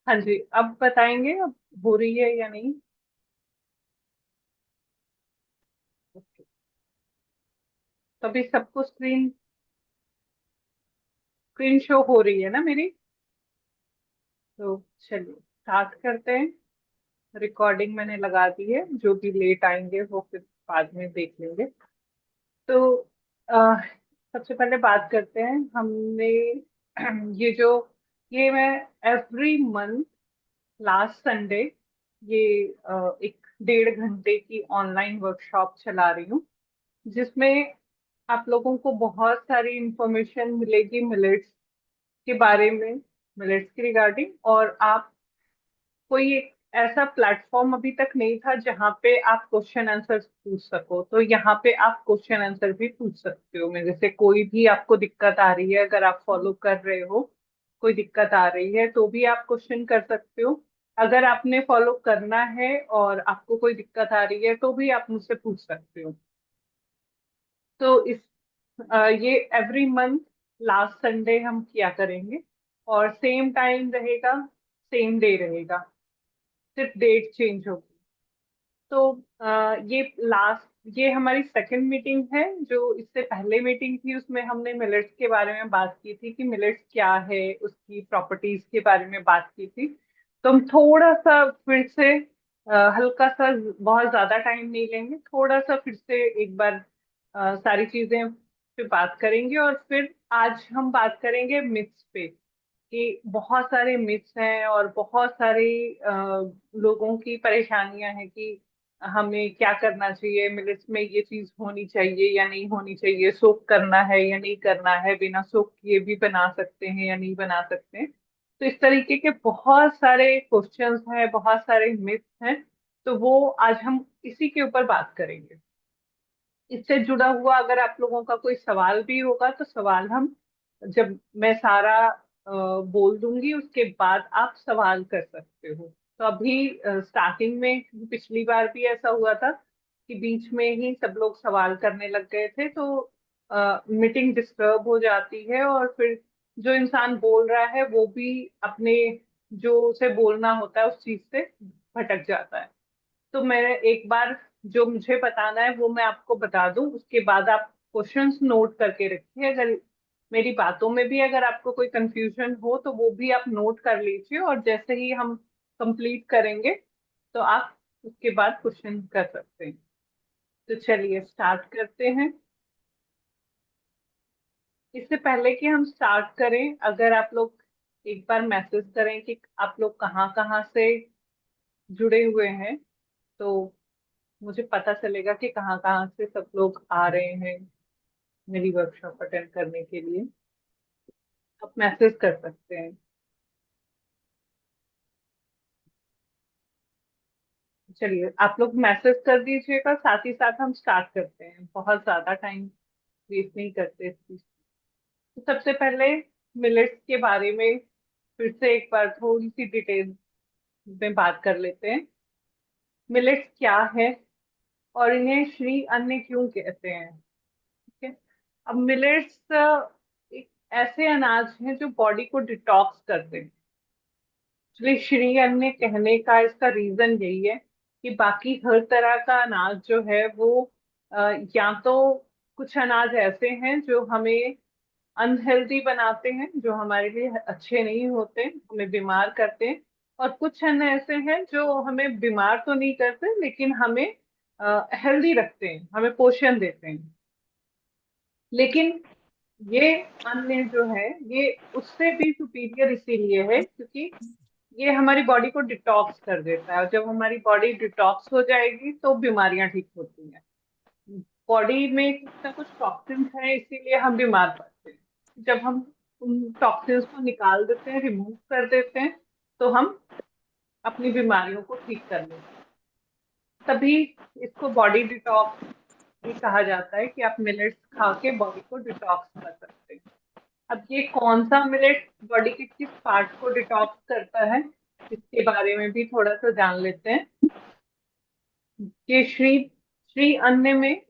हाँ जी, अब बताएंगे अब हो रही है या नहीं। ओके। तो अभी सबको स्क्रीन स्क्रीन शो हो रही है ना मेरी। तो चलिए स्टार्ट करते हैं। रिकॉर्डिंग मैंने लगा दी है, जो भी लेट आएंगे वो फिर बाद में देख लेंगे। तो अ, सबसे पहले बात करते हैं हमने ये जो ये मैं एवरी मंथ लास्ट संडे ये एक 1.5 घंटे की ऑनलाइन वर्कशॉप चला रही हूँ, जिसमें आप लोगों को बहुत सारी इंफॉर्मेशन मिलेगी मिलेट्स के बारे में, मिलेट्स की रिगार्डिंग। और आप कोई एक ऐसा प्लेटफॉर्म अभी तक नहीं था जहाँ पे आप क्वेश्चन आंसर पूछ सको, तो यहाँ पे आप क्वेश्चन आंसर भी पूछ सकते हो मेरे से। कोई भी आपको दिक्कत आ रही है, अगर आप फॉलो कर रहे हो, कोई दिक्कत आ रही है तो भी आप क्वेश्चन कर सकते हो। अगर आपने फॉलो करना है और आपको कोई दिक्कत आ रही है तो भी आप मुझसे पूछ सकते हो। तो ये एवरी मंथ लास्ट संडे हम किया करेंगे, और सेम टाइम रहेगा, सेम डे रहेगा, सिर्फ डेट चेंज होगी। तो ये हमारी सेकंड मीटिंग है। जो इससे पहले मीटिंग थी उसमें हमने मिलेट्स के बारे में बात की थी कि मिलेट्स क्या है, उसकी प्रॉपर्टीज के बारे में बात की थी। तो हम थोड़ा सा फिर से हल्का सा, बहुत ज्यादा टाइम नहीं लेंगे, थोड़ा सा फिर से एक बार सारी चीजें पे बात करेंगे। और फिर आज हम बात करेंगे मिथ्स पे, कि बहुत सारे मिथ्स हैं और बहुत सारे लोगों की परेशानियां हैं कि हमें क्या करना चाहिए, मिलेट्स में ये चीज होनी चाहिए या नहीं होनी चाहिए, सोक करना है या नहीं करना है, बिना सोक किए भी बना सकते हैं या नहीं बना सकते हैं। तो इस तरीके के बहुत सारे क्वेश्चंस हैं, बहुत सारे मिथ्स हैं। तो वो आज हम इसी के ऊपर बात करेंगे। इससे जुड़ा हुआ अगर आप लोगों का कोई सवाल भी होगा तो सवाल हम, जब मैं सारा बोल दूंगी उसके बाद आप सवाल कर सकते हो। तो अभी स्टार्टिंग में पिछली बार भी ऐसा हुआ था कि बीच में ही सब लोग सवाल करने लग गए थे, तो मीटिंग डिस्टर्ब हो जाती है और फिर जो इंसान बोल रहा है वो भी अपने, जो उसे बोलना होता है उस चीज से भटक जाता है। तो मैं एक बार जो मुझे बताना है वो मैं आपको बता दूं, उसके बाद आप क्वेश्चंस नोट करके रखिए। अगर मेरी बातों में भी अगर आपको कोई कंफ्यूजन हो तो वो भी आप नोट कर लीजिए, और जैसे ही हम कंप्लीट करेंगे तो आप उसके बाद क्वेश्चन कर सकते हैं। तो चलिए स्टार्ट करते हैं। इससे पहले कि हम स्टार्ट करें, अगर आप लोग एक बार मैसेज करें कि आप लोग कहाँ कहाँ से जुड़े हुए हैं, तो मुझे पता चलेगा कि कहाँ कहाँ से सब लोग आ रहे हैं मेरी वर्कशॉप अटेंड करने के लिए। आप मैसेज कर सकते हैं। चलिए आप लोग मैसेज कर दीजिएगा, साथ ही साथ हम स्टार्ट करते हैं, बहुत ज्यादा टाइम वेस्ट नहीं करते इस चीज। तो सबसे पहले मिलेट्स के बारे में फिर से एक बार थोड़ी सी डिटेल में बात कर लेते हैं। मिलेट्स क्या है और इन्हें श्री अन्न क्यों कहते हैं। ठीक है। अब मिलेट्स एक ऐसे अनाज हैं जो बॉडी को डिटॉक्स करते हैं। एक्चुअली श्री अन्न कहने का इसका रीजन यही है कि बाकी हर तरह का अनाज जो है वो या तो कुछ अनाज ऐसे हैं जो हमें अनहेल्दी बनाते हैं, जो हमारे लिए अच्छे नहीं होते, हमें बीमार करते हैं। और कुछ अन्न ऐसे हैं जो हमें बीमार तो नहीं करते लेकिन हमें हेल्दी रखते हैं, हमें पोषण देते हैं। लेकिन ये अन्न जो है ये उससे भी सुपीरियर इसीलिए है क्योंकि ये हमारी बॉडी को डिटॉक्स कर देता है, और जब हमारी बॉडी डिटॉक्स हो जाएगी तो बीमारियां ठीक होती हैं। बॉडी में कुछ ना कुछ टॉक्सिन्स हैं, इसीलिए हम बीमार पड़ते हैं। जब हम उन टॉक्सिन्स को निकाल देते हैं, रिमूव कर देते हैं, तो हम अपनी बीमारियों को ठीक कर लेते हैं। तभी इसको बॉडी डिटॉक्स भी कहा जाता है कि आप मिलेट्स खा के बॉडी को डिटॉक्स कर सकते हैं। अब ये कौन सा मिलेट बॉडी के किस पार्ट को डिटॉक्स करता है, इसके बारे में भी थोड़ा सा जान लेते हैं। ये श्री श्री अन्न में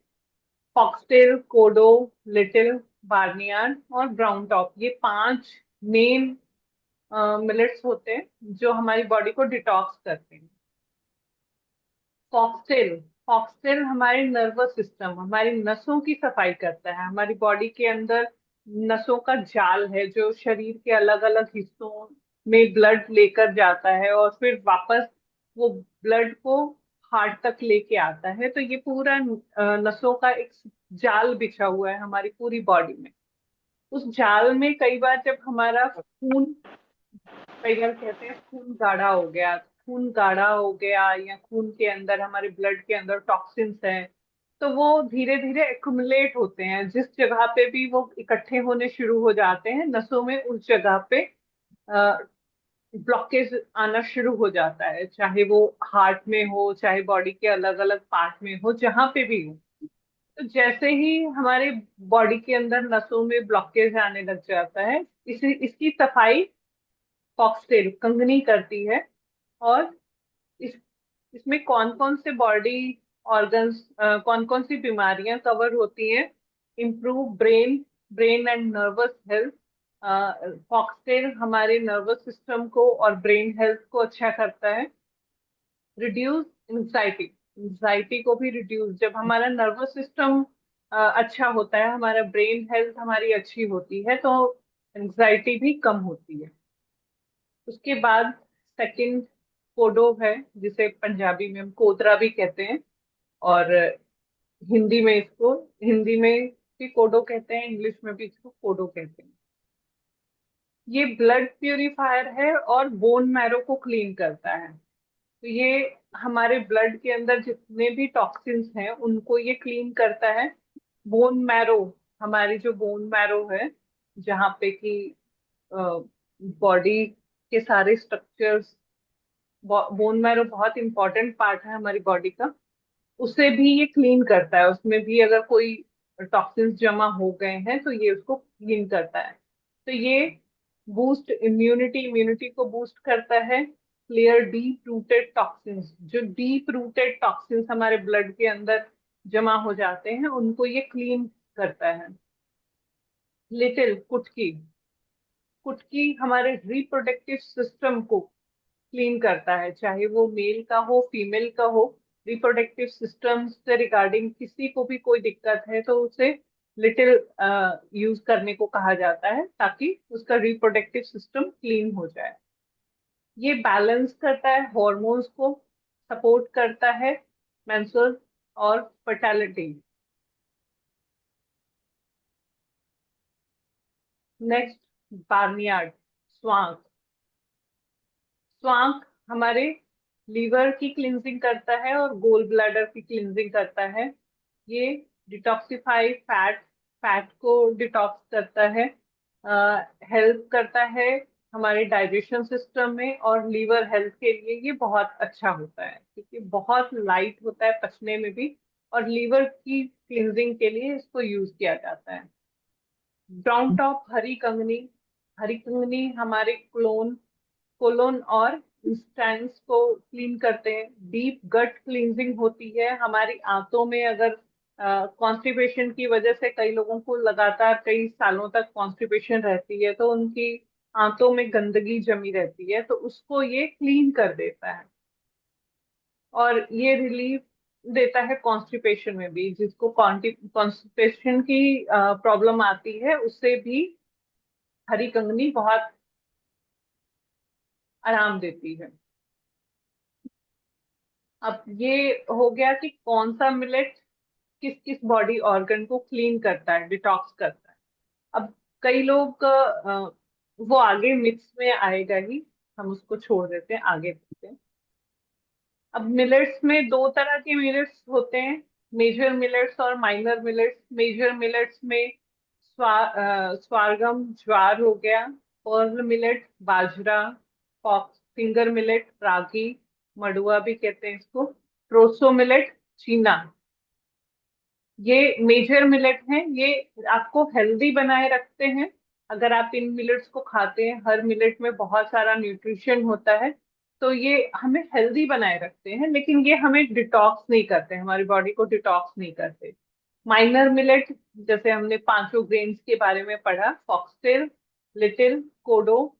फॉक्सटेल, कोडो, लिटिल, बार्नियार्ड और ब्राउन टॉप, ये 5 मेन मिलेट्स होते हैं जो हमारी बॉडी को डिटॉक्स करते हैं। फॉक्सटेल, फॉक्सटेल हमारे नर्वस सिस्टम, हमारी नसों की सफाई करता है। हमारी बॉडी के अंदर नसों का जाल है जो शरीर के अलग अलग हिस्सों में ब्लड लेकर जाता है और फिर वापस वो ब्लड को हार्ट तक लेके आता है। तो ये पूरा नसों का एक जाल बिछा हुआ है हमारी पूरी बॉडी में। उस जाल में कई बार जब हमारा खून, कई बार कहते हैं खून गाढ़ा हो गया, खून गाढ़ा हो गया या खून के अंदर, हमारे ब्लड के अंदर टॉक्सिन्स हैं, तो वो धीरे धीरे एक्युमुलेट होते हैं। जिस जगह पे भी वो इकट्ठे होने शुरू हो जाते हैं नसों में, उस जगह पे ब्लॉकेज आना शुरू हो जाता है, चाहे वो हार्ट में हो, चाहे बॉडी के अलग अलग पार्ट में हो, जहां पे भी हो। तो जैसे ही हमारे बॉडी के अंदर नसों में ब्लॉकेज आने लग जाता है, इसकी सफाई फॉक्सटेल कंगनी करती है। और इस इसमें कौन कौन से बॉडी ऑर्गन्स, कौन कौन सी बीमारियां कवर होती हैं? Improve brain, brain and nervous health. Foxtail हमारे नर्वस सिस्टम को और ब्रेन हेल्थ को अच्छा करता है। रिड्यूस एंजाइटी, एंजाइटी को भी रिड्यूस, जब हमारा नर्वस सिस्टम अच्छा होता है, हमारा ब्रेन हेल्थ हमारी अच्छी होती है, तो एंजाइटी भी कम होती है। उसके बाद सेकंड कोडो है, जिसे पंजाबी में हम कोतरा भी कहते हैं, और हिंदी में इसको, हिंदी में भी कोडो कहते हैं, इंग्लिश में भी इसको कोडो कहते हैं। ये ब्लड प्यूरिफायर है और बोन मैरो को क्लीन करता है। तो ये हमारे ब्लड के अंदर जितने भी टॉक्सिन्स हैं उनको ये क्लीन करता है। बोन मैरो, हमारी जो बोन मैरो है, जहाँ पे कि बॉडी के सारे स्ट्रक्चर्स, बोन मैरो बहुत इंपॉर्टेंट पार्ट है हमारी बॉडी का, उसे भी ये क्लीन करता है। उसमें भी अगर कोई टॉक्सिन्स जमा हो गए हैं तो ये उसको क्लीन करता है। तो ये बूस्ट इम्यूनिटी, इम्यूनिटी को बूस्ट करता है। क्लियर डीप रूटेड टॉक्सिन्स, जो डीप रूटेड टॉक्सिन्स हमारे ब्लड के अंदर जमा हो जाते हैं उनको ये क्लीन करता है। लिटिल कुटकी, कुटकी हमारे रिप्रोडक्टिव सिस्टम को क्लीन करता है, चाहे वो मेल का हो फीमेल का हो। रिप्रोडक्टिव सिस्टम से रिगार्डिंग किसी को भी कोई दिक्कत है तो उसे लिटिल यूज करने को कहा जाता है, ताकि उसका रिप्रोडक्टिव सिस्टम क्लीन हो जाए। ये बैलेंस करता है हॉर्मोन्स को, सपोर्ट करता है मेंस्ट्रुअल और फर्टिलिटी। नेक्स्ट, बार्नियार्ड, स्वांग। स्वांग हमारे लीवर की क्लिनजिंग करता है और गोल ब्लैडर की क्लिनजिंग करता है। ये डिटॉक्सिफाई फैट, फैट को डिटॉक्स करता है, हेल्प करता है हमारे डाइजेशन सिस्टम में, और लीवर हेल्थ के लिए ये बहुत अच्छा होता है क्योंकि बहुत लाइट होता है पचने में भी, और लीवर की क्लिनजिंग के लिए इसको यूज किया जाता है। ब्राउन टॉप हरी कंगनी, हरी कंगनी हमारे कोलोन और इंस्टेंस को क्लीन करते हैं। डीप गट क्लींजिंग होती है हमारी आंतों में। अगर कॉन्स्टिपेशन की वजह से कई लोगों को लगातार कई सालों तक कॉन्स्टिपेशन रहती है, तो उनकी आंतों में गंदगी जमी रहती है, तो उसको ये क्लीन कर देता है। और ये रिलीफ देता है कॉन्स्टिपेशन में भी, जिसको कॉन्स्टिपेशन की प्रॉब्लम आती है उससे भी हरी कंगनी बहुत आराम देती है। अब ये हो गया कि कौन सा मिलेट किस किस बॉडी ऑर्गन को क्लीन करता है, डिटॉक्स करता है। अब कई लोग वो आगे मिक्स में आएगा ही, हम उसको छोड़ देते हैं, आगे देखते हैं। अब मिलेट्स में दो तरह के मिलेट्स होते हैं, मेजर मिलेट्स और माइनर मिलेट्स। मेजर मिलेट्स में स्वारगम ज्वार हो गया, पर्ल मिलेट बाजरा, फॉक्स फिंगर मिलेट रागी, मडुआ भी कहते हैं इसको, प्रोसो मिलेट चीना। ये मेजर मिलेट हैं, ये आपको हेल्दी बनाए रखते हैं। अगर आप इन मिलेट्स को खाते हैं, हर मिलेट में बहुत सारा न्यूट्रिशन होता है, तो ये हमें हेल्दी बनाए रखते हैं, लेकिन ये हमें डिटॉक्स नहीं करते, हमारी बॉडी को डिटॉक्स नहीं करते। माइनर मिलेट, जैसे हमने पांचों ग्रेन्स के बारे में पढ़ा, फॉक्सटेल, लिटिल, कोडो,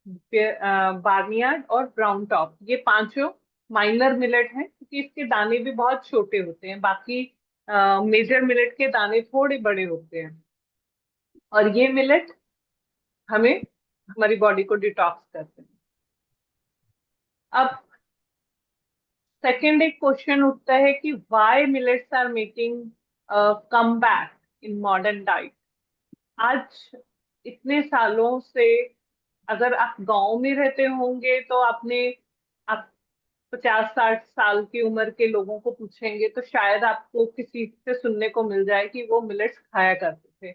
बार्नियार्ड और ब्राउन टॉप, ये पांचों माइनर मिलेट हैं क्योंकि इसके दाने भी बहुत छोटे होते हैं। बाकी मेजर मिलेट के दाने थोड़े बड़े होते हैं। और ये मिलेट हमें हमारी बॉडी को डिटॉक्स करते हैं। अब सेकंड एक क्वेश्चन उठता है कि why millets are making come back in modern diet. आज इतने सालों से, अगर आप गांव में रहते होंगे तो आपने, आप 50-60 साल की उम्र के लोगों को पूछेंगे तो शायद आपको किसी से सुनने को मिल जाए कि वो मिलेट्स खाया करते थे।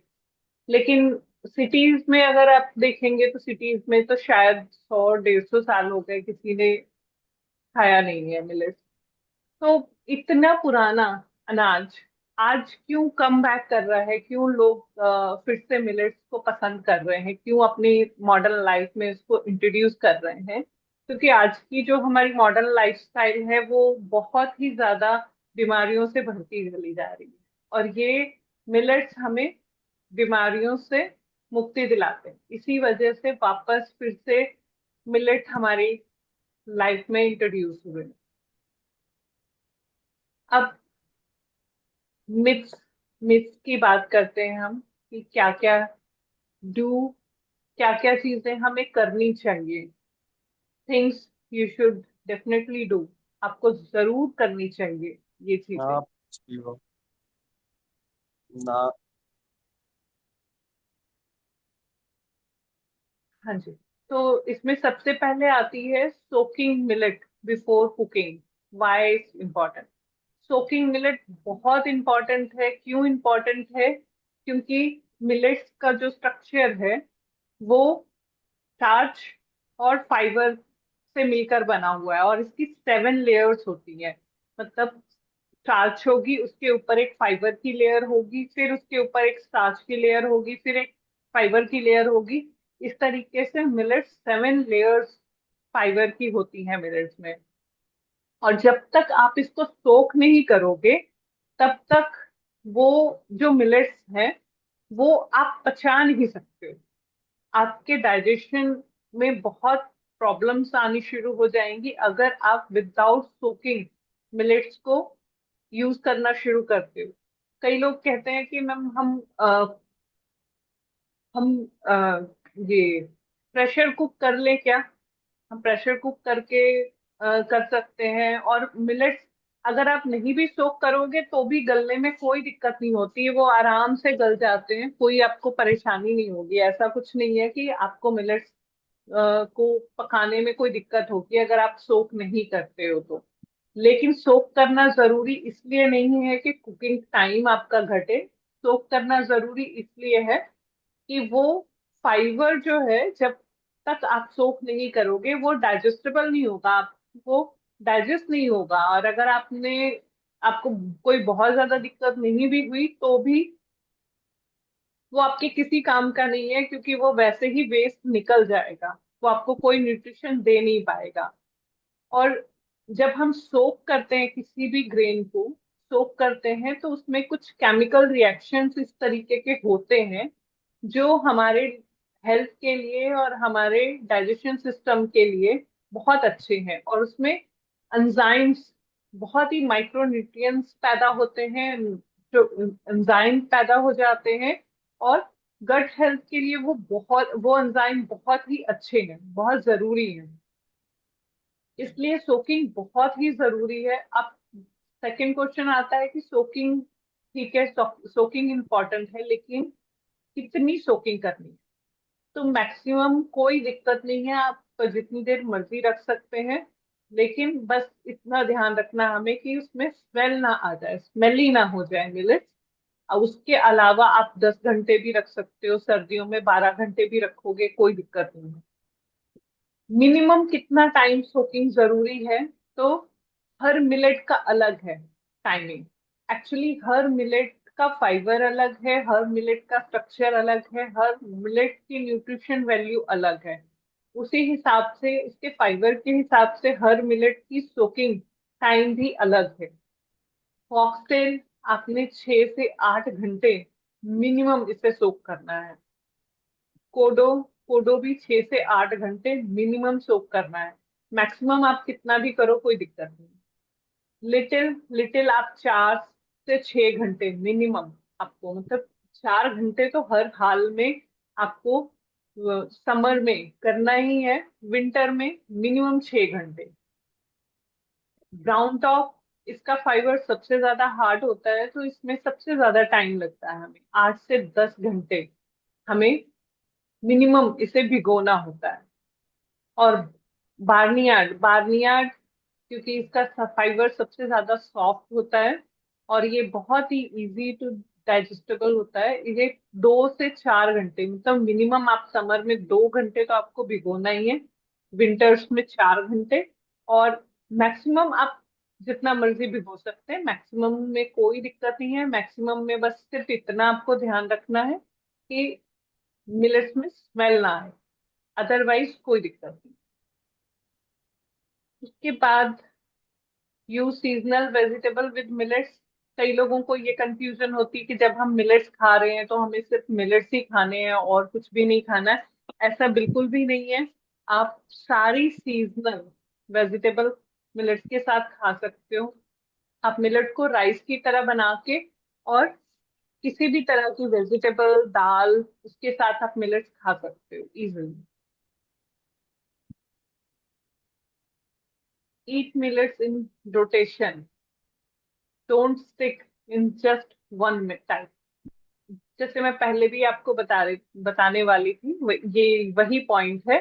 लेकिन सिटीज में अगर आप देखेंगे तो सिटीज में तो शायद 100-150 साल हो गए किसी ने खाया नहीं है मिलेट्स। तो इतना पुराना अनाज आज क्यों कम बैक कर रहा है, क्यों लोग फिर से मिलेट्स को पसंद कर रहे हैं, क्यों अपनी मॉडर्न लाइफ में इसको इंट्रोड्यूस कर रहे हैं? क्योंकि आज की जो हमारी मॉडर्न लाइफस्टाइल है वो बहुत ही ज्यादा बीमारियों से भरती चली जा रही है। और ये मिलेट्स हमें बीमारियों से मुक्ति दिलाते हैं। इसी वजह से वापस फिर से मिलेट हमारी लाइफ में इंट्रोड्यूस हुए। अब मिथ्स, मिथ्स की बात करते हैं हम कि क्या क्या डू, क्या क्या चीजें हमें करनी चाहिए। Things you should definitely do, आपको जरूर करनी चाहिए ये चीजें। आप जीरो ना। हाँ जी। तो इसमें सबसे पहले आती है soaking millet before cooking. Why is important? Soaking millet बहुत इंपॉर्टेंट है। क्यों इंपॉर्टेंट है? क्योंकि मिलेट्स का जो स्ट्रक्चर है वो स्टार्च और फाइबर से मिलकर बना हुआ है, और इसकी 7 लेयर्स होती है। मतलब स्टार्च होगी, उसके ऊपर एक फाइबर की लेयर होगी, फिर उसके ऊपर एक स्टार्च की लेयर होगी, फिर एक फाइबर की लेयर होगी। इस तरीके से मिलेट्स 7 लेयर्स फाइबर की होती हैं मिलेट्स में। और जब तक आप इसको सोक नहीं करोगे तब तक वो जो मिलेट्स है वो आप पचा नहीं सकते हो। आपके डाइजेशन में बहुत प्रॉब्लम्स आनी शुरू हो जाएंगी अगर आप विदाउट सोकिंग मिलेट्स को यूज करना शुरू करते हो। कई लोग कहते हैं कि मैम हम ये प्रेशर कुक कर ले क्या? हम प्रेशर कुक करके कर सकते हैं। और मिलेट्स अगर आप नहीं भी सोक करोगे तो भी गलने में कोई दिक्कत नहीं होती है, वो आराम से गल जाते हैं, कोई आपको परेशानी नहीं होगी। ऐसा कुछ नहीं है कि आपको मिलेट्स को पकाने में कोई दिक्कत होगी अगर आप सोक नहीं करते हो तो। लेकिन सोक करना जरूरी इसलिए नहीं है कि कुकिंग टाइम आपका घटे। सोक करना जरूरी इसलिए है कि वो फाइबर जो है, जब तक आप सोक नहीं करोगे वो डाइजेस्टेबल नहीं होगा, आपको डाइजेस्ट नहीं होगा। और अगर आपको कोई बहुत ज्यादा दिक्कत नहीं भी हुई तो भी वो आपके किसी काम का नहीं है, क्योंकि वो वैसे ही वेस्ट निकल जाएगा, वो आपको कोई न्यूट्रिशन दे नहीं पाएगा। और जब हम सोक करते हैं किसी भी ग्रेन को, सोक करते हैं तो उसमें कुछ केमिकल रिएक्शंस इस तरीके के होते हैं जो हमारे हेल्थ के लिए और हमारे डाइजेशन सिस्टम के लिए बहुत अच्छे हैं। और उसमें एंजाइम्स, बहुत ही माइक्रो न्यूट्रिएंट्स पैदा होते हैं, जो एंजाइम पैदा हो जाते हैं। और गट हेल्थ के लिए वो एंजाइम बहुत ही अच्छे हैं, बहुत जरूरी हैं। इसलिए सोकिंग बहुत ही जरूरी है। अब सेकंड क्वेश्चन आता है कि सोकिंग, ठीक है, सोकिंग इम्पोर्टेंट है, लेकिन कितनी सोकिंग करनी है? तो मैक्सिमम कोई दिक्कत नहीं है, आप जितनी देर मर्जी रख सकते हैं। लेकिन बस इतना ध्यान रखना हमें कि उसमें स्मेल ना आ जाए, स्मेली ना हो जाए मिलेट्स। और उसके अलावा आप 10 घंटे भी रख सकते हो, सर्दियों में 12 घंटे भी रखोगे, कोई दिक्कत नहीं है। मिनिमम कितना टाइम सोकिंग जरूरी है? तो हर मिलेट का अलग है टाइमिंग। एक्चुअली हर मिलेट का फाइबर अलग है, हर मिलेट का स्ट्रक्चर अलग है, हर मिलेट की न्यूट्रिशन वैल्यू अलग है। उसी हिसाब से, उसके फाइबर के हिसाब से हर मिलेट की सोकिंग टाइम भी अलग है। फॉक्सटेल आपने 6 से 8 घंटे मिनिमम इसे सोक करना है। कोडो कोडो भी 6 से 8 घंटे मिनिमम सोक करना है। मैक्सिमम आप कितना भी करो कोई दिक्कत नहीं। लिटिल लिटिल आप 4 से 6 घंटे मिनिमम, आपको मतलब 4 घंटे तो हर हाल में आपको समर में करना ही है। विंटर में मिनिमम 6 घंटे। ब्राउन टॉप, इसका फाइबर सबसे ज्यादा हार्ड होता है, तो इसमें सबसे ज्यादा टाइम लगता है हमें, 8 से 10 घंटे हमें मिनिमम इसे भिगोना होता है। और बार्नियार्ड बार्नियार्ड क्योंकि इसका फाइबर सबसे ज्यादा सॉफ्ट होता है और ये बहुत ही इजी टू डाइजेस्टेबल होता है। ये 2 से 4 घंटे, मतलब मिनिमम आप समर में 2 घंटे तो आपको भिगोना ही है, विंटर्स में 4 घंटे। और मैक्सिमम आप जितना मर्जी भिगो सकते हैं, मैक्सिमम में कोई दिक्कत नहीं है। मैक्सिमम में बस सिर्फ इतना आपको ध्यान रखना है कि मिलेट्स में स्मेल ना आए, अदरवाइज कोई दिक्कत नहीं। उसके बाद use seasonal vegetable with millets. कई लोगों को ये कंफ्यूजन होती है कि जब हम मिलेट्स खा रहे हैं तो हमें सिर्फ मिलेट्स ही खाने हैं और कुछ भी नहीं खाना है। ऐसा बिल्कुल भी नहीं है। आप सारी सीजनल वेजिटेबल मिलेट्स के साथ खा सकते हो। आप मिलेट को राइस की तरह बना के और किसी भी तरह की वेजिटेबल दाल उसके साथ आप मिलेट्स खा सकते हो easily. Eat millets in rotation, don't stick in just one type. जैसे मैं पहले भी आपको बताने वाली थी, ये वही पॉइंट है।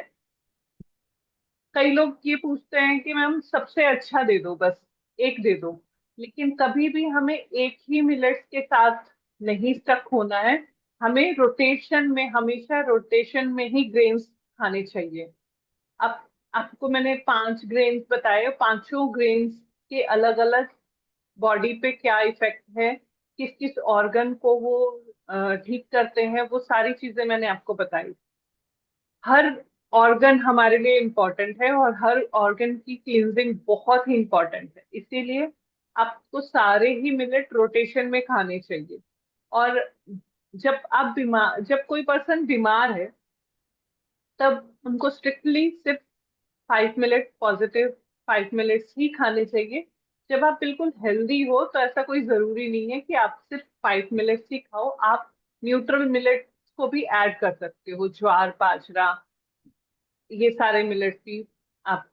कई लोग ये पूछते हैं कि मैम सबसे अच्छा दे दो, बस एक दे दो। लेकिन कभी भी हमें एक ही मिलेट्स के साथ नहीं स्टक होना है। हमें रोटेशन में, हमेशा रोटेशन में ही ग्रेन्स खाने चाहिए। अब आपको मैंने 5 ग्रेन्स बताए, पांचों ग्रेन्स के अलग अलग बॉडी पे क्या इफेक्ट है, किस किस ऑर्गन को वो ठीक करते हैं, वो सारी चीजें मैंने आपको बताई। हर ऑर्गन हमारे लिए इम्पोर्टेंट है और हर ऑर्गन की क्लींजिंग बहुत ही इम्पोर्टेंट है, इसीलिए आपको सारे ही मिलेट रोटेशन में खाने चाहिए। और जब कोई पर्सन बीमार है तब उनको स्ट्रिक्टली सिर्फ 5 मिनट पॉजिटिव 5 मिनट्स ही खाने चाहिए। जब आप बिल्कुल हेल्दी हो तो ऐसा कोई जरूरी नहीं है कि आप सिर्फ 5 मिनट्स ही खाओ। आप न्यूट्रल मिलेट्स को भी ऐड कर सकते हो, ज्वार बाजरा ये सारे मिलेट्स भी। आप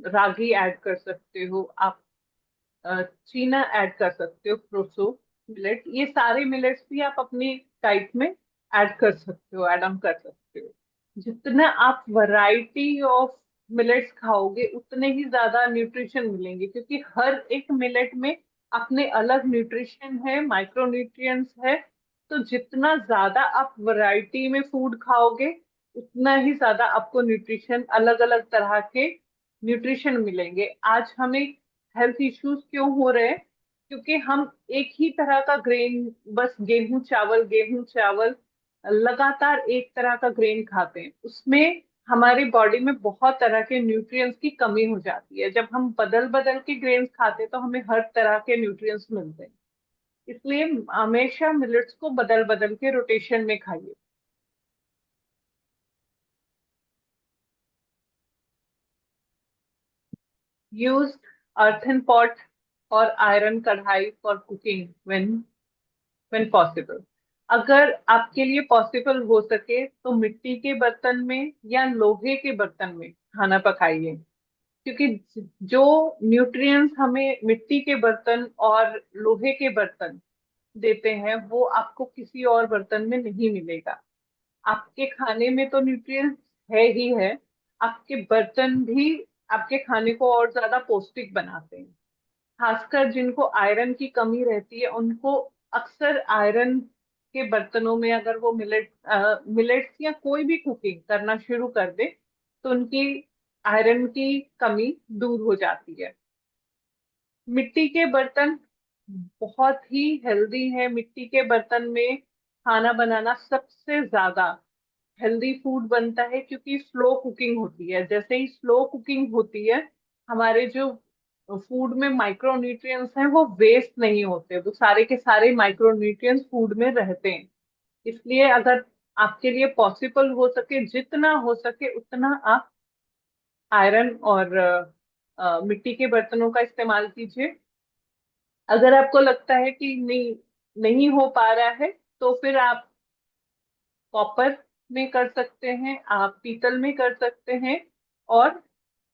रागी ऐड कर सकते हो, आप चीना ऐड कर सकते हो, प्रोसो मिलेट, ये सारे मिलेट्स भी आप अपनी डाइट में ऐड कर सकते हो, ऐड ऑन कर सकते हो। जितना आप वैरायटी ऑफ मिलेट्स खाओगे उतने ही ज्यादा न्यूट्रिशन मिलेंगे, क्योंकि हर एक मिलेट में अपने अलग न्यूट्रिशन है, माइक्रो न्यूट्रिएंट्स है। तो जितना ज्यादा आप वैरायटी में फूड खाओगे उतना ही ज्यादा आपको न्यूट्रिशन, अलग अलग तरह के न्यूट्रिशन मिलेंगे। आज हमें हेल्थ इश्यूज क्यों हो रहे हैं? क्योंकि हम एक ही तरह का ग्रेन, बस गेहूं चावल लगातार एक तरह का ग्रेन खाते हैं, उसमें हमारी बॉडी में बहुत तरह के न्यूट्रिएंट्स की कमी हो जाती है। जब हम बदल बदल के ग्रेन्स खाते हैं तो हमें हर तरह के न्यूट्रिएंट्स मिलते हैं। इसलिए हमेशा मिलेट्स को बदल बदल के रोटेशन में खाइए। यूज अर्थन पॉट और आयरन कढ़ाई फॉर कुकिंग व्हेन पॉसिबल। अगर आपके लिए पॉसिबल हो सके तो मिट्टी के बर्तन में या लोहे के बर्तन में खाना पकाइए, क्योंकि जो न्यूट्रिएंट्स हमें मिट्टी के बर्तन और लोहे के बर्तन देते हैं वो आपको किसी और बर्तन में नहीं मिलेगा। आपके खाने में तो न्यूट्रिएंट्स है ही है, आपके बर्तन भी आपके खाने को और ज्यादा पौष्टिक बनाते हैं। खासकर जिनको आयरन की कमी रहती है उनको अक्सर आयरन के बर्तनों में, अगर वो मिलेट्स या कोई भी कुकिंग करना शुरू कर दे तो उनकी आयरन की कमी दूर हो जाती है। मिट्टी के बर्तन बहुत ही हेल्दी है। मिट्टी के बर्तन में खाना बनाना सबसे ज्यादा हेल्दी फूड बनता है, क्योंकि स्लो कुकिंग होती है। जैसे ही स्लो कुकिंग होती है, हमारे जो फूड में माइक्रो न्यूट्रिएंट्स हैं वो वेस्ट नहीं होते, वो सारे के सारे माइक्रो न्यूट्रिएंट्स फूड में रहते हैं। इसलिए अगर आपके लिए पॉसिबल हो सके, जितना हो सके उतना आप आयरन और मिट्टी के बर्तनों का इस्तेमाल कीजिए। अगर आपको लगता है कि नहीं नहीं हो पा रहा है, तो फिर आप कॉपर में कर सकते हैं, आप पीतल में कर सकते हैं, और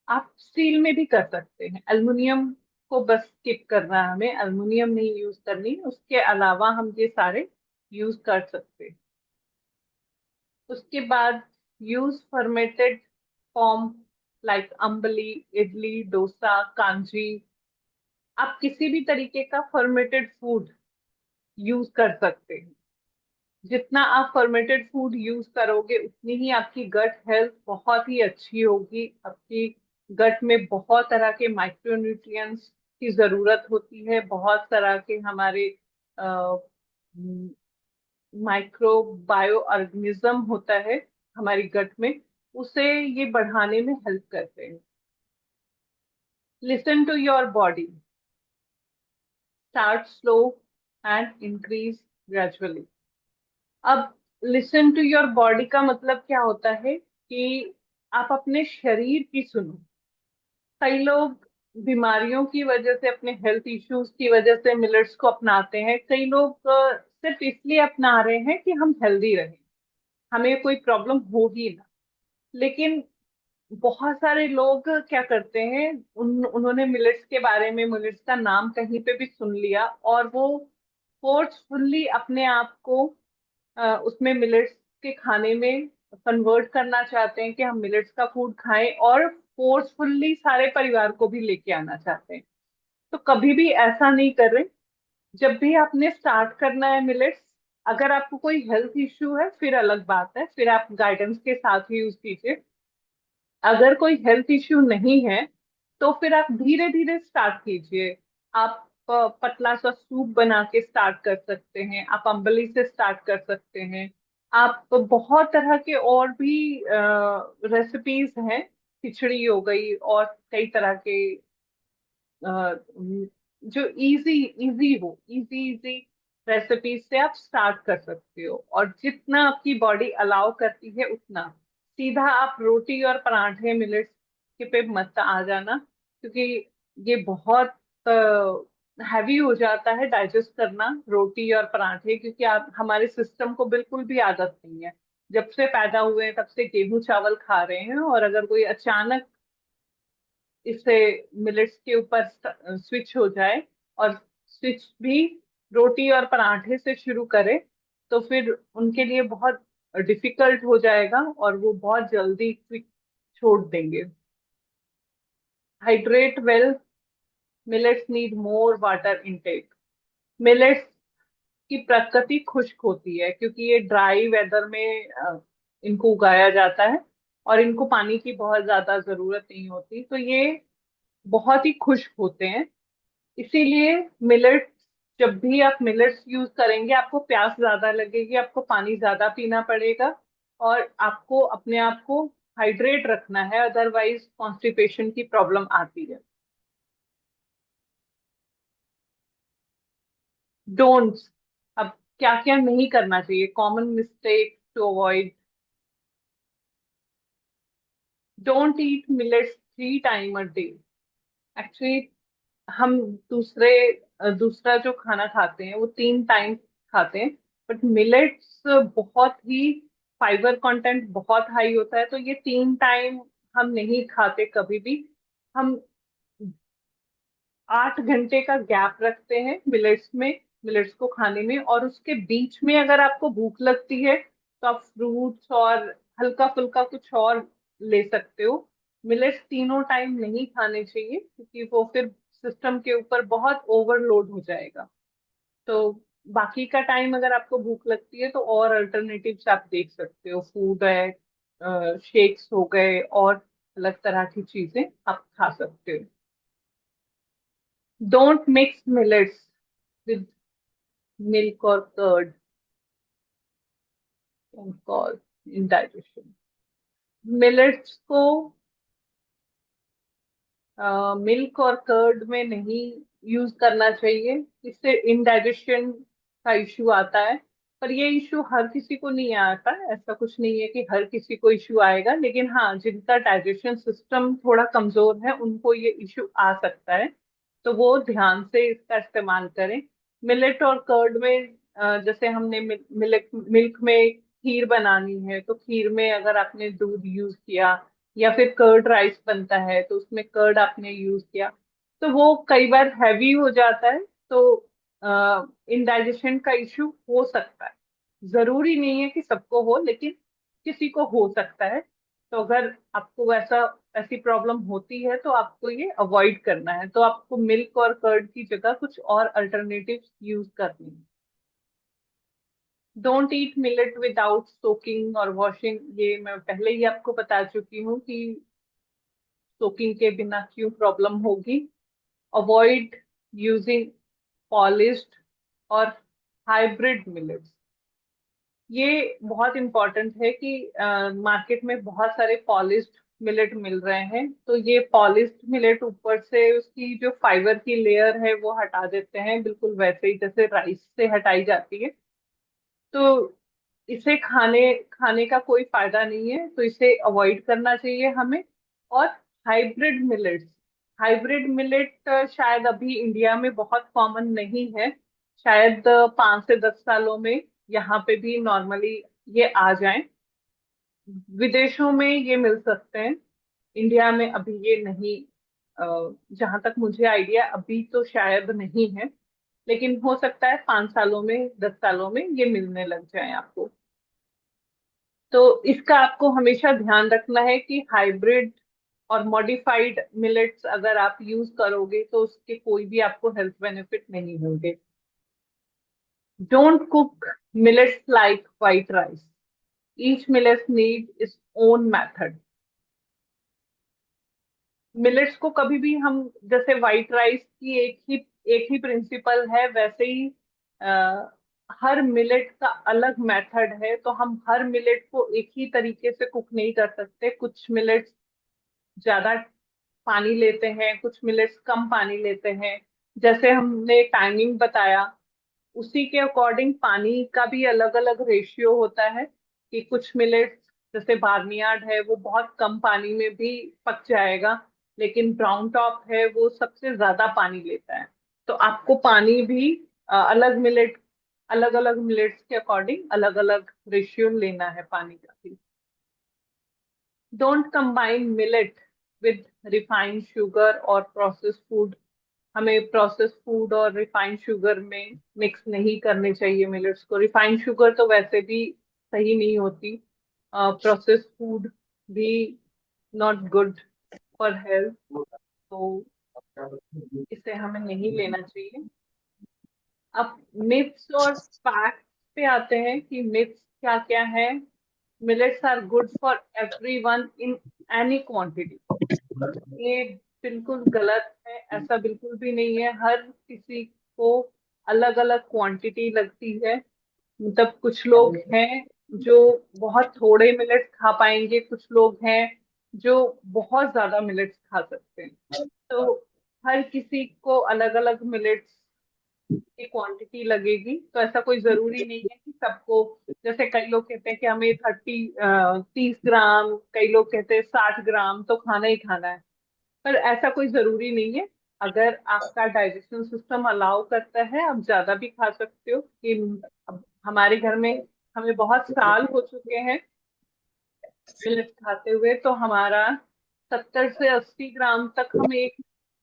आप स्टील में भी कर सकते हैं। एल्युमिनियम को बस स्किप करना है, हमें एल्युमिनियम नहीं यूज करनी, उसके अलावा हम ये सारे यूज कर सकते हैं। उसके बाद use fermented form like ambali, idli, dosa, kanji. आप किसी भी तरीके का फर्मेंटेड फूड यूज कर सकते हैं। जितना आप फर्मेंटेड फूड यूज करोगे उतनी ही आपकी गट हेल्थ बहुत ही अच्छी होगी। आपकी गट में बहुत तरह के माइक्रो न्यूट्रिएंट्स की जरूरत होती है, बहुत तरह के हमारे माइक्रो बायो ऑर्गेनिज्म होता है हमारी गट में, उसे ये बढ़ाने में हेल्प करते हैं। Listen to your body, start slow and increase gradually. अब लिसन टू योर बॉडी का मतलब क्या होता है कि आप अपने शरीर की सुनो। कई लोग बीमारियों की वजह से, अपने हेल्थ इश्यूज की वजह से मिलेट्स को अपनाते हैं। कई लोग सिर्फ इसलिए अपना रहे हैं कि हम हेल्दी रहें, हमें कोई प्रॉब्लम हो ही ना। लेकिन बहुत सारे लोग क्या करते हैं, उन्होंने मिलेट्स के बारे में, मिलेट्स का नाम कहीं पे भी सुन लिया और वो फोर्सफुल्ली अपने आप को उसमें मिलेट्स के खाने में कन्वर्ट करना चाहते हैं कि हम मिलेट्स का फूड खाएं, और फोर्सफुल्ली सारे परिवार को भी लेके आना चाहते हैं। तो कभी भी ऐसा नहीं करें। जब भी आपने स्टार्ट करना है मिलेट्स, अगर आपको कोई हेल्थ इश्यू है फिर अलग बात है, फिर आप गाइडेंस के साथ ही यूज कीजिए। अगर कोई हेल्थ इश्यू नहीं है तो फिर आप धीरे धीरे स्टार्ट कीजिए। आप पतला सा सूप बना के स्टार्ट कर सकते हैं, आप अम्बली से स्टार्ट कर सकते हैं। आप बहुत तरह के और भी रेसिपीज हैं, खिचड़ी हो गई और कई तरह के जो इजी इजी हो, इजी इजी रेसिपीज से आप स्टार्ट कर सकते हो, और जितना आपकी बॉडी अलाउ करती है उतना। सीधा आप रोटी और पराठे मिलेट्स के पे मत आ जाना, क्योंकि ये बहुत हैवी हो जाता है डाइजेस्ट करना, रोटी और पराठे, क्योंकि आप हमारे सिस्टम को बिल्कुल भी आदत नहीं है। जब से पैदा हुए हैं तब से गेहूं चावल खा रहे हैं, और अगर कोई अचानक इससे मिलेट्स के ऊपर स्विच हो जाए, और स्विच भी रोटी और पराठे से शुरू करे, तो फिर उनके लिए बहुत डिफिकल्ट हो जाएगा और वो बहुत जल्दी क्विक छोड़ देंगे। Hydrate well, millets need more water intake. Millets की प्रकृति खुश्क होती है क्योंकि ये ड्राई वेदर में इनको उगाया जाता है, और इनको पानी की बहुत ज्यादा जरूरत नहीं होती, तो ये बहुत ही खुश्क होते हैं। इसीलिए मिलेट्स, जब भी आप मिलेट्स यूज करेंगे आपको प्यास ज्यादा लगेगी, आपको पानी ज्यादा पीना पड़ेगा, और आपको अपने आप को हाइड्रेट रखना है, अदरवाइज कॉन्स्टिपेशन की प्रॉब्लम आती है। डोंट्स, अब क्या क्या नहीं करना चाहिए, common mistake to avoid. Don't eat millets 3 time a day. Actually हम दूसरा जो खाना खाते हैं वो 3 टाइम खाते हैं, बट मिलेट्स बहुत ही फाइबर कंटेंट बहुत हाई होता है, तो ये 3 टाइम हम नहीं खाते कभी भी। हम 8 घंटे का गैप रखते हैं मिलेट्स में, मिलेट्स को खाने में, और उसके बीच में अगर आपको भूख लगती है तो आप फ्रूट्स और हल्का फुल्का कुछ और ले सकते हो। मिलेट्स तीनों टाइम नहीं खाने चाहिए क्योंकि वो फिर सिस्टम के ऊपर बहुत ओवरलोड हो जाएगा। तो बाकी का टाइम अगर आपको भूख लगती है तो और अल्टरनेटिव्स आप देख सकते हो, फूड है, शेक्स हो गए, और अलग तरह की चीजें आप खा सकते हो। Don't mix millets with milk or curd, can cause indigestion। Millets को मिल्क और कर्ड में नहीं यूज करना चाहिए, इससे इंडाइजेशन का इश्यू आता है। पर ये इशू हर किसी को नहीं आता, ऐसा कुछ नहीं है कि हर किसी को इशू आएगा, लेकिन हाँ जिनका डाइजेशन सिस्टम थोड़ा कमजोर है उनको ये इशू आ सकता है। तो वो ध्यान से इसका इस्तेमाल करें। मिलेट और कर्ड में जैसे हमने मिल्क में खीर बनानी है, तो खीर में अगर आपने दूध यूज किया, या फिर कर्ड राइस बनता है तो उसमें कर्ड आपने यूज किया, तो वो कई बार हैवी हो जाता है। तो इंडाइजेशन का इश्यू हो सकता है। जरूरी नहीं है कि सबको हो, लेकिन किसी को हो सकता है। तो अगर आपको वैसा ऐसी प्रॉब्लम होती है तो आपको ये अवॉइड करना है, तो आपको मिल्क और कर्ड की जगह कुछ और अल्टरनेटिव यूज करनी है। Don't eat millet without soaking और वॉशिंग, ये मैं पहले ही आपको बता चुकी हूँ कि सोकिंग के बिना क्यों प्रॉब्लम होगी। अवॉइड यूजिंग पॉलिश्ड और हाइब्रिड मिलेट्स। ये बहुत इंपॉर्टेंट है कि मार्केट में बहुत सारे पॉलिश्ड मिलेट मिल रहे हैं, तो ये पॉलिश्ड मिलेट ऊपर से उसकी जो फाइबर की लेयर है वो हटा देते हैं, बिल्कुल वैसे ही जैसे राइस से हटाई जाती है। तो इसे खाने खाने का कोई फायदा नहीं है, तो इसे अवॉइड करना चाहिए हमें। और हाइब्रिड मिलेट्स, हाइब्रिड मिलेट शायद अभी इंडिया में बहुत कॉमन नहीं है। शायद 5 से 10 सालों में यहाँ पे भी नॉर्मली ये आ जाएं। विदेशों में ये मिल सकते हैं, इंडिया में अभी ये नहीं। जहां तक मुझे आइडिया अभी तो शायद नहीं है, लेकिन हो सकता है 5 सालों में 10 सालों में ये मिलने लग जाए आपको। तो इसका आपको हमेशा ध्यान रखना है कि हाइब्रिड और मॉडिफाइड मिलेट्स अगर आप यूज करोगे तो उसके कोई भी आपको हेल्थ बेनिफिट नहीं होंगे। Don't cook millets like white rice, each millet need its own method. Millets को कभी भी हम, जैसे व्हाइट राइस की एक ही प्रिंसिपल है, वैसे ही आ, हर मिलेट का अलग मेथड है, तो हम हर मिलेट को एक ही तरीके से कुक नहीं कर सकते। कुछ मिलेट्स ज्यादा पानी लेते हैं, कुछ मिलेट्स कम पानी लेते हैं। जैसे हमने टाइमिंग बताया, उसी के अकॉर्डिंग पानी का भी अलग अलग रेशियो होता है। कि कुछ मिलेट्स जैसे बार्नियार्ड है वो बहुत कम पानी में भी पक जाएगा, लेकिन ब्राउन टॉप है वो सबसे ज्यादा पानी लेता है। तो आपको पानी भी अलग अलग मिलेट्स के अकॉर्डिंग अलग अलग रेशियो लेना है पानी का भी। Don't combine millet with refined sugar और प्रोसेस फूड। हमें प्रोसेस फूड और रिफाइंड शुगर में मिक्स नहीं करने चाहिए मिलेट्स को। रिफाइंड शुगर तो वैसे भी सही नहीं होती, प्रोसेस फूड भी नॉट गुड फॉर हेल्थ, तो इसे हमें नहीं लेना चाहिए। अब मिथ्स और फैक्ट्स पे आते हैं कि मिथ्स क्या क्या है। Millets are good for everyone in any quantity, ये बिल्कुल गलत है। ऐसा बिल्कुल भी नहीं है, हर किसी को अलग अलग क्वांटिटी लगती है। मतलब कुछ लोग हैं जो बहुत थोड़े मिलेट्स खा पाएंगे, कुछ लोग हैं जो बहुत ज्यादा मिलेट्स खा सकते हैं। तो हर किसी को अलग अलग मिलेट्स की क्वांटिटी लगेगी, तो ऐसा कोई जरूरी नहीं है कि सबको। जैसे कई लोग कहते हैं कि हमें 30 30 ग्राम, कई लोग कहते हैं 60 ग्राम तो खाना ही खाना है, पर ऐसा कोई जरूरी नहीं है। अगर आपका डाइजेशन सिस्टम अलाउ करता है आप ज्यादा भी खा सकते हो। कि अब हमारे घर में हमें बहुत साल हो चुके हैं मिलेट्स खाते हुए, तो हमारा 70 से 80 ग्राम तक हम एक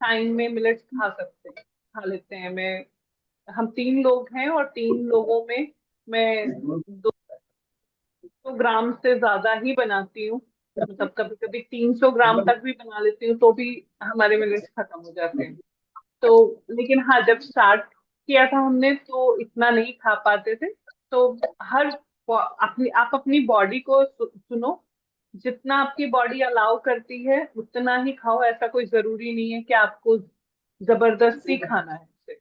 टाइम में मिलेट्स खा सकते हैं, खा लेते हैं। हम 3 लोग हैं और 3 लोगों में मैं 200 ग्राम से ज्यादा ही बनाती हूँ। मतलब कभी कभी 300 ग्राम तक भी बना लेती हूँ, तो भी हमारे मिलेट्स खत्म हो जाते हैं। तो लेकिन हाँ, जब स्टार्ट किया था हमने तो इतना नहीं खा पाते थे। तो हर अपनी आप अपनी बॉडी को सुनो, जितना आपकी बॉडी अलाउ करती है उतना ही खाओ। ऐसा कोई जरूरी नहीं है कि आपको जबरदस्ती खाना है उसे।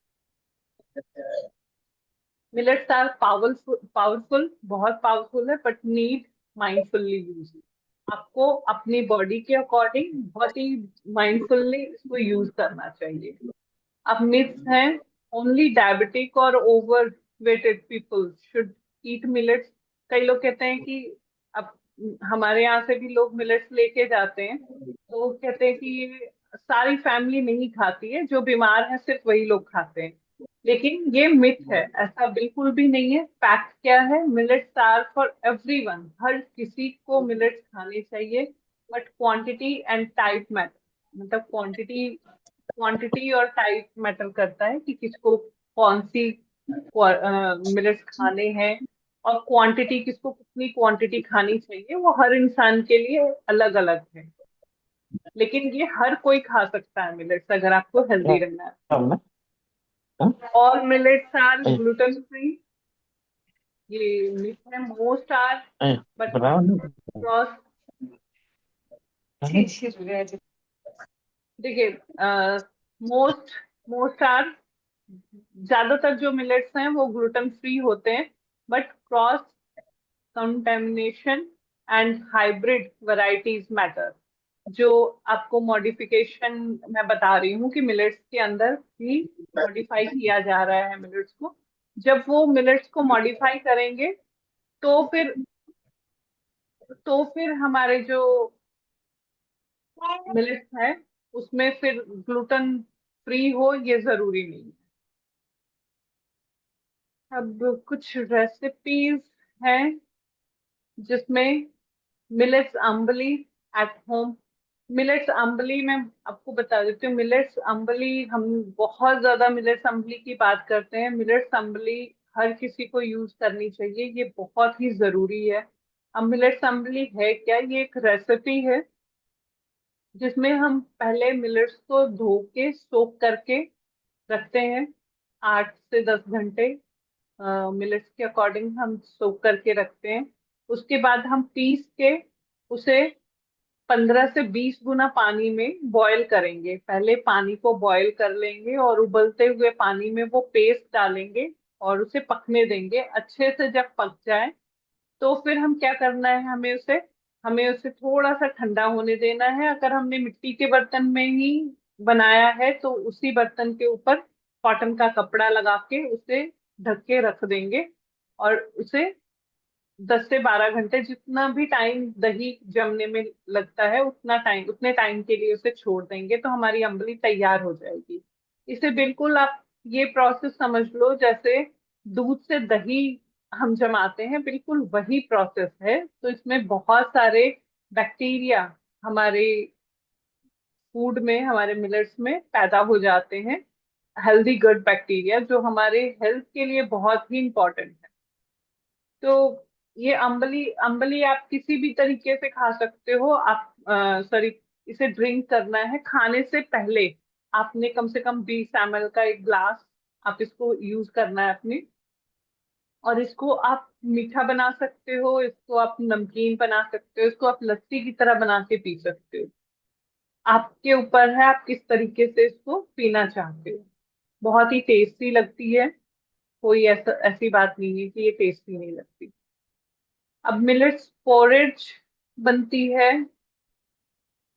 मिलेट्स आर पावरफुल पावरफुल बहुत पावरफुल है, बट नीड माइंडफुल्ली यूज। आपको अपनी बॉडी के अकॉर्डिंग बहुत ही माइंडफुल्ली इसको यूज करना चाहिए। अब मिथ्स हैं, ओनली डायबिटिक और over weighted people should eat millets. कई लोग कहते हैं कि अब हमारे यहाँ से भी लोग मिलेट्स लेके जाते हैं, तो वो कहते हैं कि ये सारी फैमिली नहीं खाती है, जो बीमार है सिर्फ वही लोग खाते हैं। लेकिन ये मिथ है, ऐसा बिल्कुल भी नहीं है। फैक्ट क्या है, मिलेट्स आर फॉर एवरीवन, हर किसी को मिलेट्स खाने चाहिए। But quantity and type matter, मतलब क्वांटिटी क्वांटिटी और टाइप मैटर करता है कि किसको कौन सी मिलेट्स खाने हैं, और क्वांटिटी किसको कितनी क्वांटिटी खानी चाहिए वो हर इंसान के लिए अलग अलग है। लेकिन ये हर कोई खा सकता है मिलेट्स, अगर आपको हेल्दी रहना है। हमने हाँ? All millets are a, gluten free, ये मिथ है। मोस्ट आर, ए, बट बनाओ ना। क्रॉस, हाँ? देखिए, मोस्ट मोस्ट आर, ज्यादातर जो मिलेट्स हैं वो ग्लूटेन फ्री होते हैं। But cross contamination and hybrid varieties matter. जो आपको मॉडिफिकेशन मैं बता रही हूँ कि मिलेट्स के अंदर भी मॉडिफाई किया जा रहा है मिलेट्स को, जब वो मिलेट्स को मॉडिफाई करेंगे तो फिर हमारे जो मिलेट्स है उसमें फिर ग्लूटेन फ्री हो ये जरूरी नहीं है। अब कुछ रेसिपीज हैं जिसमें मिलेट्स अम्बली एट होम। मिलेट्स अम्बली मैं आपको बता देती हूँ। मिलेट्स अम्बली, हम बहुत ज्यादा मिलेट्स अम्बली की बात करते हैं। मिलेट्स अम्बली हर किसी को यूज करनी चाहिए, ये बहुत ही जरूरी है। अब मिलेट्स अम्बली है क्या, ये एक रेसिपी है जिसमें हम पहले मिलेट्स को धो के सोक करके रखते हैं 8 से 10 घंटे। मिलेट्स के अकॉर्डिंग हम सोक करके रखते हैं। उसके बाद हम पीस के उसे 15 से 20 गुना पानी में बॉईल करेंगे। पहले पानी को बॉईल कर लेंगे और उबलते हुए पानी में वो पेस्ट डालेंगे और उसे पकने देंगे अच्छे से। जब पक जाए तो फिर हम क्या करना है, हमें उसे थोड़ा सा ठंडा होने देना है। अगर हमने मिट्टी के बर्तन में ही बनाया है तो उसी बर्तन के ऊपर कॉटन का कपड़ा लगा के उसे ढक के रख देंगे, और उसे 10 से 12 घंटे, जितना भी टाइम दही जमने में लगता है उतने टाइम के लिए उसे छोड़ देंगे, तो हमारी अम्बली तैयार हो जाएगी। इसे बिल्कुल आप ये प्रोसेस समझ लो जैसे दूध से दही हम जमाते हैं, बिल्कुल वही प्रोसेस है। तो इसमें बहुत सारे बैक्टीरिया हमारे फूड में, हमारे मिलेट्स में पैदा हो जाते हैं, हेल्दी गुड बैक्टीरिया जो हमारे हेल्थ के लिए बहुत ही इंपॉर्टेंट है। तो ये अम्बली अम्बली आप किसी भी तरीके से खा सकते हो। आप सॉरी, इसे ड्रिंक करना है खाने से पहले आपने कम से कम 20 ml का एक ग्लास आप इसको यूज करना है अपने। और इसको आप मीठा बना सकते हो, इसको आप नमकीन बना सकते हो, इसको आप लस्सी की तरह बना के पी सकते हो। आपके ऊपर है आप किस तरीके से इसको पीना चाहते हो। बहुत ही टेस्टी लगती है, कोई ऐसी बात नहीं है कि ये टेस्टी नहीं लगती। अब मिलेट्स पोरेज बनती है।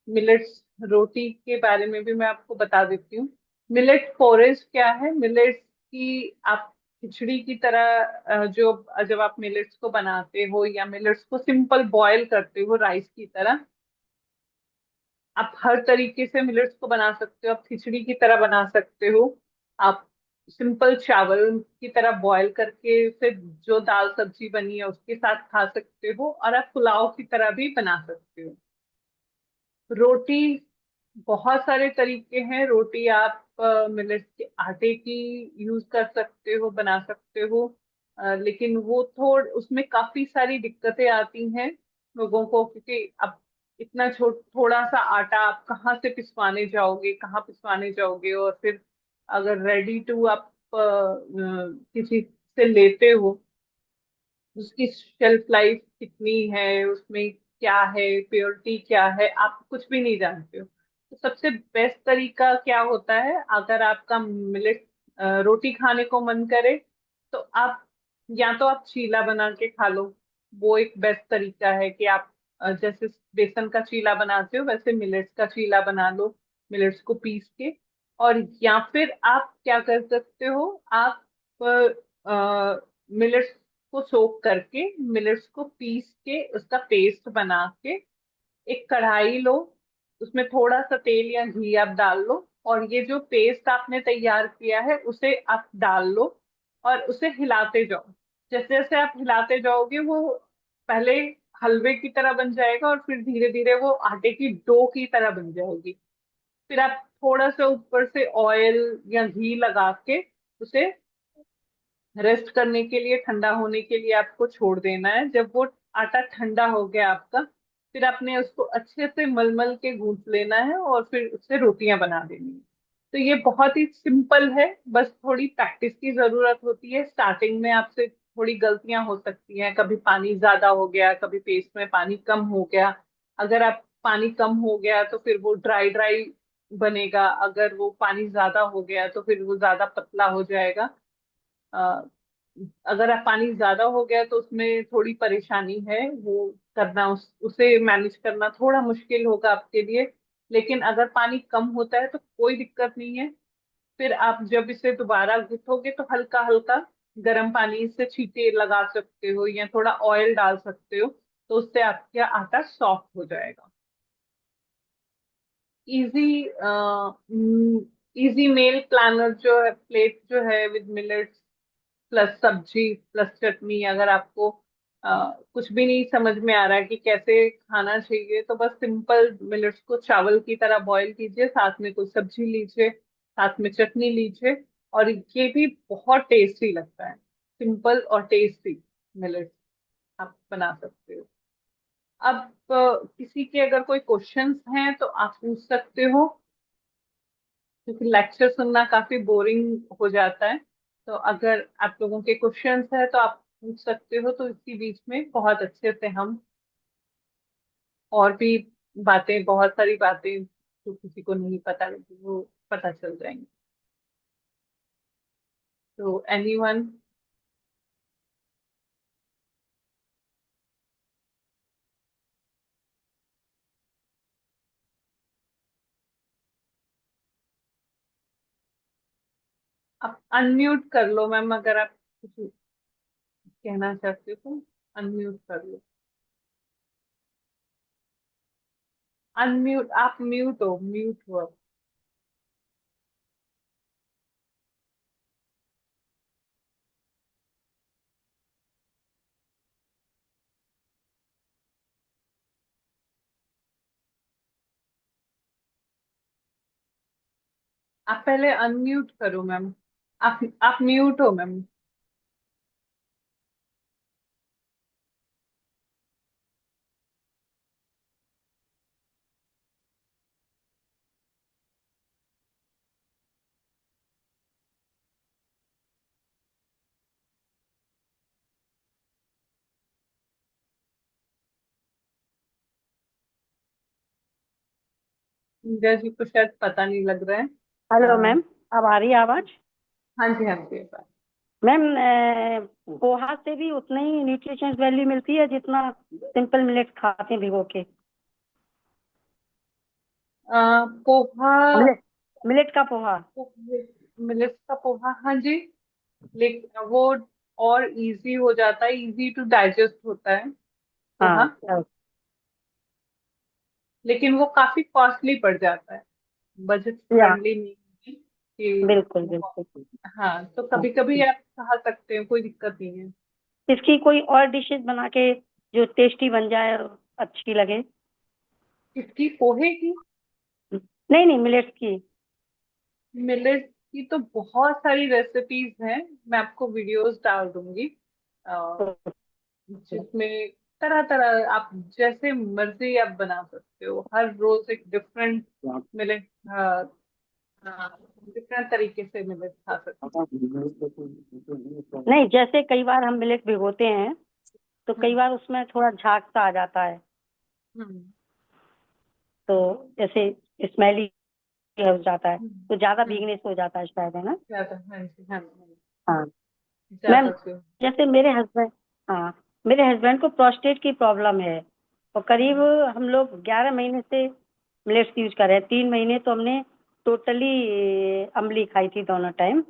मिलेट्स रोटी के बारे में भी मैं आपको बता देती हूँ। मिलेट पोरेज क्या है, मिलेट्स की आप खिचड़ी की तरह जो जब आप मिलेट्स को बनाते हो या मिलेट्स को सिंपल बॉयल करते हो राइस की तरह, आप हर तरीके से मिलेट्स को बना सकते हो। आप खिचड़ी की तरह बना सकते हो, आप सिंपल चावल की तरह बॉयल करके उसे जो दाल सब्जी बनी है उसके साथ खा सकते हो, और आप पुलाव की तरह भी बना सकते हो। रोटी, बहुत सारे तरीके हैं। रोटी आप मिलेट के आटे की यूज कर सकते हो, बना सकते हो। लेकिन वो उसमें काफी सारी दिक्कतें आती हैं लोगों को, क्योंकि अब इतना थोड़ा सा आटा आप कहाँ से पिसवाने जाओगे, कहाँ पिसवाने जाओगे। और फिर अगर रेडी टू आप किसी से लेते हो, उसकी शेल्फ लाइफ कितनी है, उसमें क्या है, प्योरिटी क्या है, आप कुछ भी नहीं जानते हो। तो सबसे बेस्ट तरीका क्या होता है, अगर आपका मिलेट रोटी खाने को मन करे तो आप या तो आप चीला बना के खा लो। वो एक बेस्ट तरीका है कि आप जैसे बेसन का चीला बनाते हो वैसे मिलेट्स का चीला बना लो, मिलेट्स को पीस के। और या फिर आप क्या कर सकते हो, आप मिलेट्स को सोक करके मिलेट्स को पीस के उसका पेस्ट बना के एक कढ़ाई लो, उसमें थोड़ा सा तेल या घी आप डाल लो, और ये जो पेस्ट आपने तैयार किया है उसे आप डाल लो और उसे हिलाते जाओ। जैसे जैसे आप हिलाते जाओगे वो पहले हलवे की तरह बन जाएगा और फिर धीरे धीरे वो आटे की डो की तरह बन जाएगी। फिर आप थोड़ा सा ऊपर से ऑयल या घी लगा के उसे रेस्ट करने के लिए, ठंडा होने के लिए आपको छोड़ देना है। जब वो आटा ठंडा हो गया आपका, फिर आपने उसको अच्छे से मल के गूंथ लेना है और फिर उससे रोटियां बना देनी है। तो ये बहुत ही सिंपल है, बस थोड़ी प्रैक्टिस की जरूरत होती है। स्टार्टिंग में आपसे थोड़ी गलतियां हो सकती हैं, कभी पानी ज्यादा हो गया, कभी पेस्ट में पानी कम हो गया। अगर आप पानी कम हो गया तो फिर वो ड्राई ड्राई बनेगा, अगर वो पानी ज्यादा हो गया तो फिर वो ज्यादा पतला हो जाएगा। अ, अगर आप पानी ज्यादा हो गया तो उसमें थोड़ी परेशानी है, वो करना उसे मैनेज करना थोड़ा मुश्किल होगा आपके लिए। लेकिन अगर पानी कम होता है तो कोई दिक्कत नहीं है। फिर आप जब इसे दोबारा गूथोगे तो हल्का हल्का गर्म पानी से छींटे लगा सकते हो या थोड़ा ऑयल डाल सकते हो, तो उससे आपका आटा सॉफ्ट हो जाएगा। इजी इजी मेल प्लानर जो है, प्लेट जो है विद मिलेट्स प्लस सब्जी प्लस चटनी। अगर आपको कुछ भी नहीं समझ में आ रहा है कि कैसे खाना चाहिए, तो बस सिंपल मिलेट्स को चावल की तरह बॉईल कीजिए, साथ में कुछ सब्जी लीजिए, साथ में चटनी लीजिए, और ये भी बहुत टेस्टी लगता है। सिंपल और टेस्टी मिलेट्स आप बना सकते हो। अब किसी के अगर कोई क्वेश्चंस हैं तो आप पूछ सकते हो, क्योंकि लेक्चर सुनना काफी बोरिंग हो जाता है। तो अगर आप लोगों के क्वेश्चंस है तो आप पूछ सकते हो, तो इसी बीच में बहुत अच्छे से हम और भी बातें, बहुत सारी बातें जो किसी को नहीं पता लगी वो पता चल जाएंगी। तो एनीवन? आप अनम्यूट कर लो मैम, अगर आप कुछ कहना चाहते हो तो अनम्यूट कर लो। अनम्यूट, आप म्यूट हो, म्यूट हो। आप पहले अनम्यूट करो मैम। आप म्यूट हो मैम। मीरा जी को शायद पता नहीं लग रहा है। हेलो मैम, अब आ रही है आवाज? हाँ जी, हाँ जी। मैम, पोहा से भी उतना ही न्यूट्रिशन वैल्यू मिलती है जितना सिंपल मिलेट खाते हैं भिगो के? पोहा, मिलेट मिलेट का पोहा। मिलेट का पोहा, हाँ जी। लेकिन वो और इजी हो जाता है, इजी टू डाइजेस्ट होता है पोहा। हाँ, लेकिन वो काफी कॉस्टली पड़ जाता है, बजट या फ्रेंडली नहीं है कि बिल्कुल बहुत। बिल्कुल। हाँ, तो हाँ। कभी कभी आप खा सकते हैं, कोई दिक्कत नहीं है। इसकी कोई और डिशेस बना के जो टेस्टी बन जाए और अच्छी लगे? इसकी पोहे की? नहीं नहीं, मिलेट्स की। मिलेट की तो बहुत सारी रेसिपीज हैं, मैं आपको वीडियोस डाल दूंगी जिसमें तरह तरह आप जैसे मर्जी आप बना सकते हो। हर रोज एक डिफरेंट मिले, डिफरेंट तरीके से मिलेट खा सकते नहीं, जैसे कई बार हम मिलेट भिगोते हैं तो हो। कई बार उसमें थोड़ा झाग सा आ जाता है, हम्म तो जैसे स्मेली हो जाता है, हम्म तो ज्यादा हम्म, भीगने से हो जाता है शायद, है ना? ज्यादा, हाँ जी, हाँ जी, हाँ मैम, ज्यादा से। जैसे मेरे हस्बैंड को प्रोस्टेट की प्रॉब्लम है, और करीब हम लोग 11 महीने से मिलेट्स यूज कर रहे हैं। 3 महीने तो हमने टोटली अम्बली खाई थी दोनों टाइम,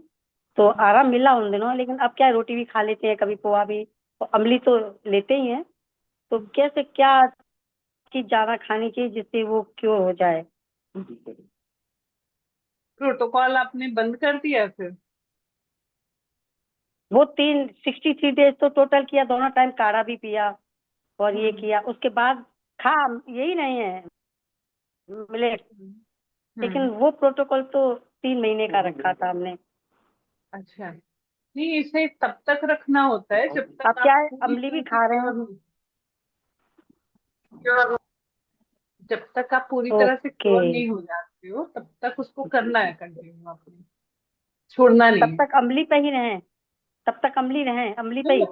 तो आराम मिला उन दिनों। लेकिन अब क्या है, रोटी भी खा लेते हैं, कभी पोहा भी तो अम्ली तो लेते ही हैं, तो कैसे क्या चीज ज्यादा खानी चाहिए जिससे वो क्योर हो जाए? प्रोटोकॉल आपने बंद कर दिया फिर? वो 63 डेज तो टोटल किया, दोनों टाइम काढ़ा भी पिया और ये हम्म किया, उसके बाद खा यही नहीं है मिलेट, हम्म लेकिन हम्म, वो प्रोटोकॉल तो 3 महीने का रखा था हमने। अच्छा। नहीं, इसे तब तक रखना होता है जब अब तक क्या आप है, पूरी अम्ली भी तरह से खा रहे हैं। जब तक आप पूरी तरह से ओके, क्योर नहीं हो जाते हो तब तक उसको करना है कंटिन्यू, आपने छोड़ना नहीं तब है। तक अम्ली पे ही रहें, तब तक अम्ली रहें, अम्ली पे नहीं, ही।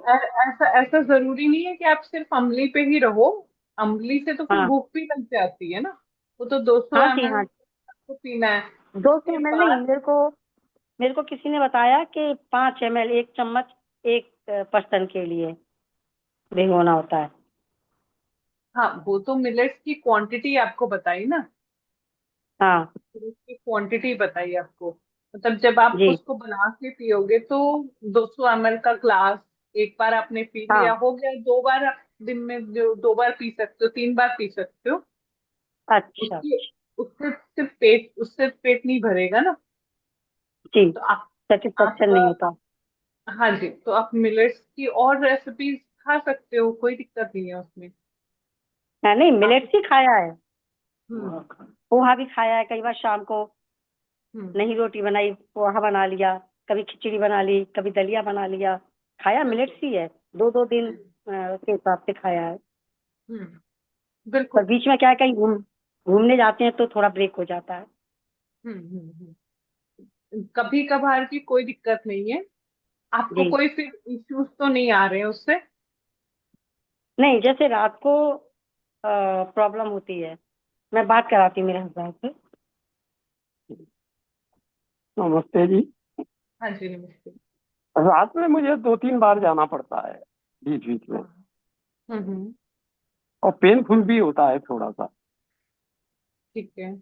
ऐसा ऐसा जरूरी नहीं है कि आप सिर्फ अम्ली पे ही रहो। अम्ली से तो फिर हाँ भूख भी लग जाती है ना। वो तो 200 हाँ जी, ml हाँ। आपको पीना है। दो सौ उसके एम एल नहीं, बाद मेरे को किसी ने बताया कि 5 ml, 1 चम्मच एक पर्सन के लिए भिगोना होता है। हाँ, वो तो मिलेट्स की क्वांटिटी आपको बताई ना। हाँ फिर उसकी क्वांटिटी बताई आपको। मतलब जब आप जी। उसको बना के पियोगे तो 200 ml का ग्लास एक बार आपने पी लिया, हाँ हो गया। 2 बार आप दिन में 2 बार पी सकते हो, 3 बार पी सकते हो। अच्छा उसकी उससे पेट नहीं भरेगा ना। जी, तो आप सेटिस्फेक्शन नहीं होता। हाँ जी, तो आप मिलेट्स की और रेसिपीज खा सकते हो, कोई दिक्कत नहीं है उसमें। हाँ, नहीं आप मिलेट्स ही खाया है, हम्म पोहा भी खाया है कई बार शाम को, हम्म नहीं रोटी बनाई पोहा बना लिया, कभी खिचड़ी बना ली, कभी दलिया बना लिया, खाया मिलेट्स ही है। 2-2 दिन के हिसाब से खाया है। हम्म पर बिल्कुल। बीच में क्या है, कहीं घूमने जाते हैं तो थोड़ा ब्रेक हो जाता है। कभी कभार की कोई दिक्कत नहीं है। आपको जी, कोई फिर इश्यूज तो नहीं आ रहे हैं उससे? नहीं जैसे रात को प्रॉब्लम होती है, मैं बात कराती हूँ मेरे हस्बैंड से। नमस्ते जी। हाँ जी, नमस्ते। रात में मुझे 2-3 बार जाना पड़ता है बीच बीच में, हाँ। हम्म। और पेनफुल भी होता है थोड़ा सा। ठीक है।